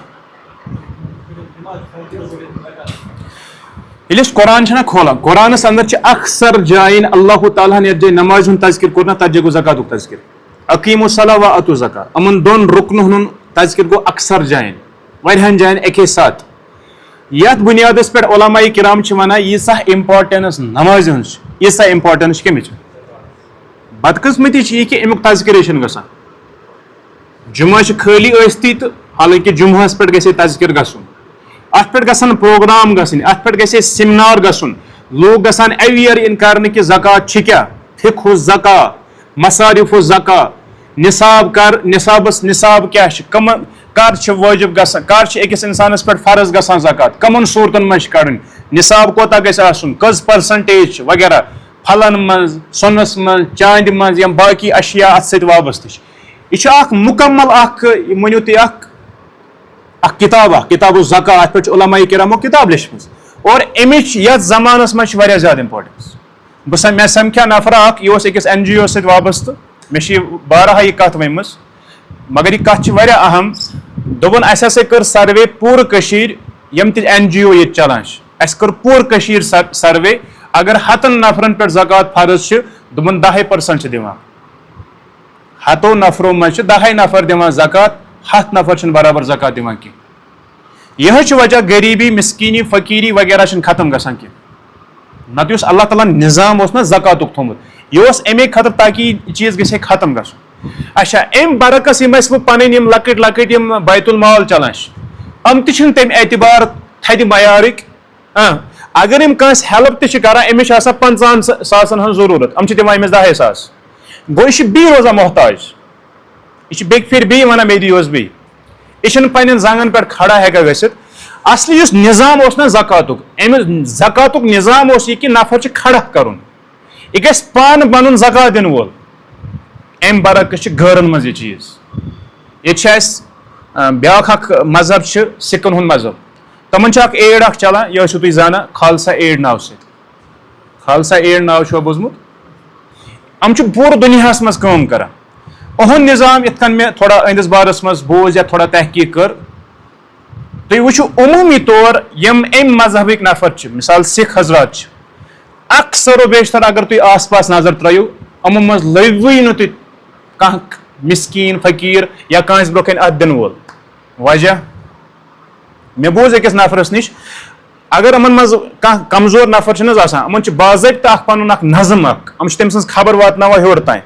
ییٚلہِ أسۍ قرآن چھِنہ کھولان قرآنس اندر چھِ اکثر جاین اللہ تعالیٰ ہن یتھ جایہِ نمازِ ہُنٛد تذکر کوٚر نا تتھ جایہِ گوٚو زکاتُک تذکر. اقیموا الصلاۃ و آتوا الزکاۃ یِمن دۄن رُکنن ہُنٛد تذکر گوٚو اکثر جاین واریاہن جاین اکے ساتھ. یتھ بُنیادس پٮ۪ٹھ علماء کرام چھِ ونان ییٖژاہ امپارٹنس نمازِ ہٕنٛز چھِ ییٖژاہ امپارٹنس چھِ کمِچ. بدقسمتی چھِ یہِ کہِ امیُک تذکرے چھُنہٕ گژھان. جمعہ چھِ خٲلی ٲسۍتٕے تہٕ حالانکہِ جمعہس پٮ۪ٹھ گژھِ ہے تذکر گژھُن. اتھ پٮ۪ٹھ گژھن پروگرام گژھٕنۍ اتھ پٮ۪ٹھ گژھِ ہے سیمنار گژھُن لوٗکھ گژھن ایویئر اِن کرنہٕ کہِ زکات چھِ کیٛاہ فقہ الزکا مصارف الزکا نصاب کر نصاب کیٛاہ چھِ کمن کر چھِ وٲجب گژھان کر چھِ أکِس انسانس پٮ۪ٹھ فرض گژھان زکات کمن صوٗرتن منٛز چھِ کڑٕنۍ نصاب کوتاہ گژھِ آسُن کٔژ پرسنٹیج چھِ وغیرہ پھلن منٛز سۄنس منٛز چاندِ منٛز یِم باقٕے اشیا اتھ سۭتۍ وابستہٕ چھِ. یہِ چھُ اکھ مُکمل اکھ ؤنِو تُہۍ اکھ کتاب کتاب الزکا اتھ پٮ۪ٹھ چھِ علماء کرامو کتاب لیچھمٕژ اور امِچ یتھ زمانس منٛز چھِ واریاہ زیادٕ امپارٹنس. مےٚ سمکھیٛا نفرا اکھ یہِ اوس أکِس NGO سۭتۍ وابستہٕ مےٚ چھِ یہِ بارہا یہِ کتھ ؤنمٕژ مگر یہِ کتھ چھِ واریاہ اہم. دوٚپُن اَسہِ ہسا کٔر سروے پوٗرٕ کٔشیٖر یِم تہِ NGO ییٚتہِ چلان چھِ اَسہِ کٔر پوٗرٕ کٔشیٖر سروے اگر 100 نفرن پٮ۪ٹھ زکات فرض چھِ دوٚپُن 10% چھِ دِوان 100 نفرو منٛز چھِ 10 نفر دِوان زکات 100 نفر چھِنہٕ برابر زکات دِوان کینٛہہ. یِہے چھِ وجہ غریٖبی مسکیٖنی فقیٖری وغیرہ چھِنہٕ ختم گژھان کینٛہہ. نتہٕ یُس اللہ تعالیٰ ہن نظام اوس نا زکاتُک تھوٚمُت یہِ اوس امے خٲطرٕ تاکہِ یہِ چیٖز گژھِ ہے ختم گژھُن. اچھا امہِ برعکس یِم اَسہِ وۄنۍ پنٕنۍ یِم لۄکٕٹۍ لۄکٕٹۍ یِم بیت المال چلان چھِ یِم تہِ چھِنہٕ تمہِ اعتبار تھدِ معیارٕکۍ. اگر یِم کٲنٛسہِ ہیلپ تہِ چھِ کران أمِس چھِ آسان 50 ساسن ہٕنٛز ضروٗرت یِم چھِ دِوان أمِس 10 ساس گوٚو یہِ چھُ بیٚیہِ روزان محتاج یہِ چھِ بیٚکہِ پھِرِ بیٚیہِ ونان مےٚ دِیِو حظ بیٚیہِ یہِ چھُنہٕ پنٕنٮ۪ن زنٛگن پٮ۪ٹھ کھڑا ہٮ۪کان گٔژھِتھ. اصلی یُس نظام اوس نا زکاتُک أمِس زکاتُک نظام اوس یہِ کہِ نفر چھُ کھڑا کرُن یہِ گژھِ پانہٕ بنُن زکات دِنہٕ وول. امہِ برعکس چھِ غٲرن منٛز یہِ چیٖز. ییٚتہِ چھِ اَسہِ بیاکھ اکھ مذہب چھِ سِکن ہُنٛد مذہب تِمن چھُ اکھ ایڈ اکھ چلان یہِ ٲسِو تُہۍ زانان خالصہ ایڈ ناو سۭتۍ خالصہ ایڈ ناو چھُوا بوٗزمُت. یِم چھِ پوٗرٕ دُنیاہس منٛز کٲم کران. اُہُنٛد نظام یِتھ کٔنۍ مےٚ تھوڑا أہنٛدِس بارس منٛز بوٗز یا تھوڑا تحقیٖق کٔر تُہۍ وٕچھِو عموٗمی طور یِم امہِ مذہبٕکۍ نفر چھِ مثال سِکھ حضرات چھِ اکثر و بیشتر اگر تُہۍ آس پاس نظر ترٲیِو یِمو منٛز لٔبوٕے نہٕ تُہۍ کانٛہہ مسکیٖن فقیٖر یا کٲنٛسہِ برونٛہہ کنہِ اَتھٕ دِنہٕ وول. وجہ مےٚ بوٗز أکِس نفرس نِش اگر یِمن منٛز کانٛہہ کمزور نفر چھِنہٕ حظ آسان یِمن چھُ باضٲبطہٕ اکھ پنُن اکھ نظم اکھ یِم چھِ تٔمۍ سٕنٛز خبر واتناوان ہیوٚر تانۍ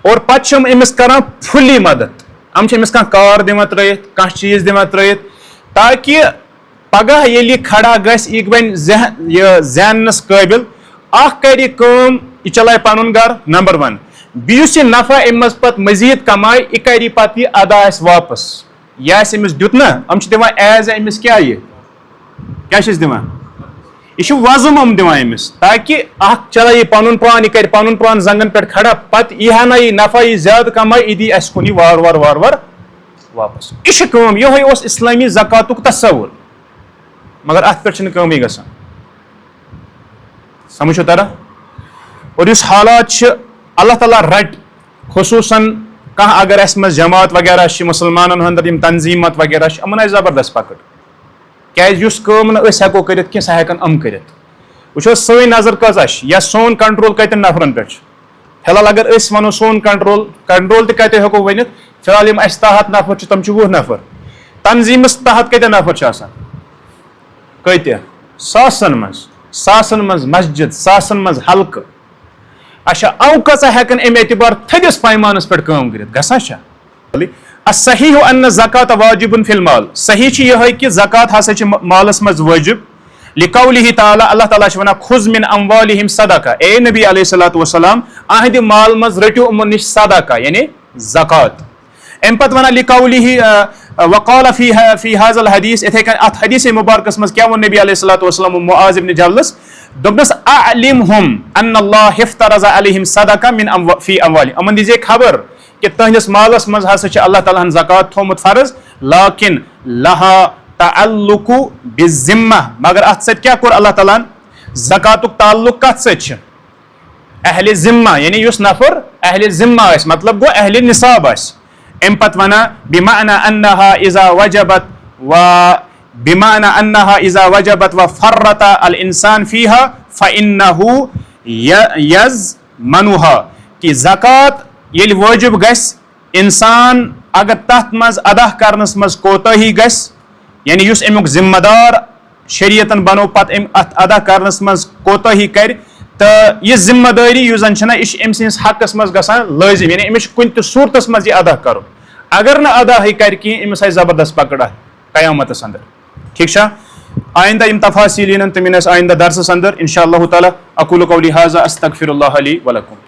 اور پتہٕ چھِ یِم أمِس کران فُلی مدد. یِم چھِ أمِس کانٛہہ کار دِوان ترٲیِتھ کانٛہہ چیٖز دِوان ترٲیِتھ تاکہِ پگہہ ییٚلہِ یہِ کھڑا گژھِ یہِ بنہِ یہِ زیننس قٲبِل اکھ کرِ یہِ کٲم یہِ چلایہِ پنُن گرٕ نمبر 1 بیٚیہِ یُس یہِ نفع امہِ منٛز پتہٕ مٔزیٖد کمایہِ یہِ کرِ یہِ پتہٕ یہِ ادا آسہِ واپس یہِ آسہِ أمِس دیُت نا یِم چھِ دِوان ایز اے أمِس کیٛاہ یہِ کیٛاہ چھِس دِوان یہِ چھُ وۄزُم یِم دِوان أمِس تاکہِ اکھ چلایہِ یہِ پنُن پان یہِ کرِ پنُن پان زنٛگن پٮ۪ٹھ کھڑا پتہٕ یی ہا نہ یہِ نفع یہِ زیادٕ کمایہِ یہِ دی اسہِ کُن یہِ وارٕ وارٕ واپس. یہِ چھِ کٲم یِہوے اوس اسلٲمی زکاتُک تصوُر مگر اتھ پٮ۪ٹھ چھنہٕ کٲمٕے گژھان. سمجھ چھُ تران اور یُس حالات چھِ اللہ تعالیٰ رٹہِ خصوٗصن کانٛہہ اگر اسہِ منٛز جماعت وغیرہ چھِ مُسلمانن ہٕنٛدۍ یِم تنظیٖمات وغیرہ چھِ یِمن آسہِ زبردست پکڑ کیازِ یُس کٲم نہٕ أسۍ ہٮ۪کو کٔرِتھ کینٛہہ سۄ ہٮ۪کن یِم کٔرِتھ. وٕچھو سٲنۍ نظر کۭژاہ چھِ یا سون کنٹرول کتٮ۪ن نفرن پٮ۪ٹھ چھُ. فِلحال اگر أسۍ ونو سون کنٹرول تہِ کتہِ ہٮ۪کو ؤنِتھ فِلحال یِم اسہِ تحت نفر چھِ تِم چھِ 20 نفر تنظیٖمس تحت کۭتیاہ نفر چھِ آسان کۭتیاہ ساسن منٛز مسجد ساسن منٛز حلقہٕ. اچھا یِم کۭژاہ ہٮ۪کن امہِ اعتبار تھٔدِس پیمانس پٮ۪ٹھ کٲم کٔرِتھ گژھان چھا. الصحیح ان الزکات واجب فی المال صحیح چھِ یِہے کہِ زکات ہسا چھِ مالس منٛز وٲجب لقوله تعالیٰ اللہ تعالیٰ چھِ ونان خُذ من اموالہم صدقہ اے نبی علیہ الصلوۃ والسلام اہنٛدِ مال منٛز رٔٹِو یِمن نِش صدقہ یعنی زکات. امہِ پتہٕ ونان لقوله وقال فی هذا الحدیث اتھے کن ات حدیث مبارکس مز کیا نبی علیہ الصلوۃ والسلام معاذ ابن جبلس دوپنس اعلمهم ان اللہ افترض علیہم صدقہ من فی اموالہم امن دیجیے خبر کہ تہندس مالس مز ہسا چھ اللہ تعالیٰ ہن زکات تھومت فرض لیکن لہا تعلق بالذمہ مگر ات سۭتۍ کیا کوٚر اللہ تعالیٰ زکاتُک تعلق کتھ سۭتۍ چھ اہل ذمہ یعنی یس نفر اہل ذمہ آس مطلب گو اہل نصاب آس ام پت ونا بمعنى انها اذا وجبت وفرط الانسان فيها فانه يضمنها کہ زکات یل واجب گس انسان اگر تحت مز ادا کرنس مز کوتاہی گس یعنی یس امیک ذمہ دار شریعتن بنو پت ام ات ادا کرنس مز کوتاہی کر تو یہ ذمہ داری یس زن چھنا یہ ام سنس حقس مز گژھان لازم یعنی امس کن تہ صورتس مز یہ ادا کرو اگر نہ ادا ہی کر کی امس آئی زبردست پکڑا قیامتس اندر ٹھیک چھا آئندہ یم تفاصیل ین تم آئندہ درسس اندر ان شاء اللہ تعالی اقول قولی ھذا استغفر اللہ لی ولکم.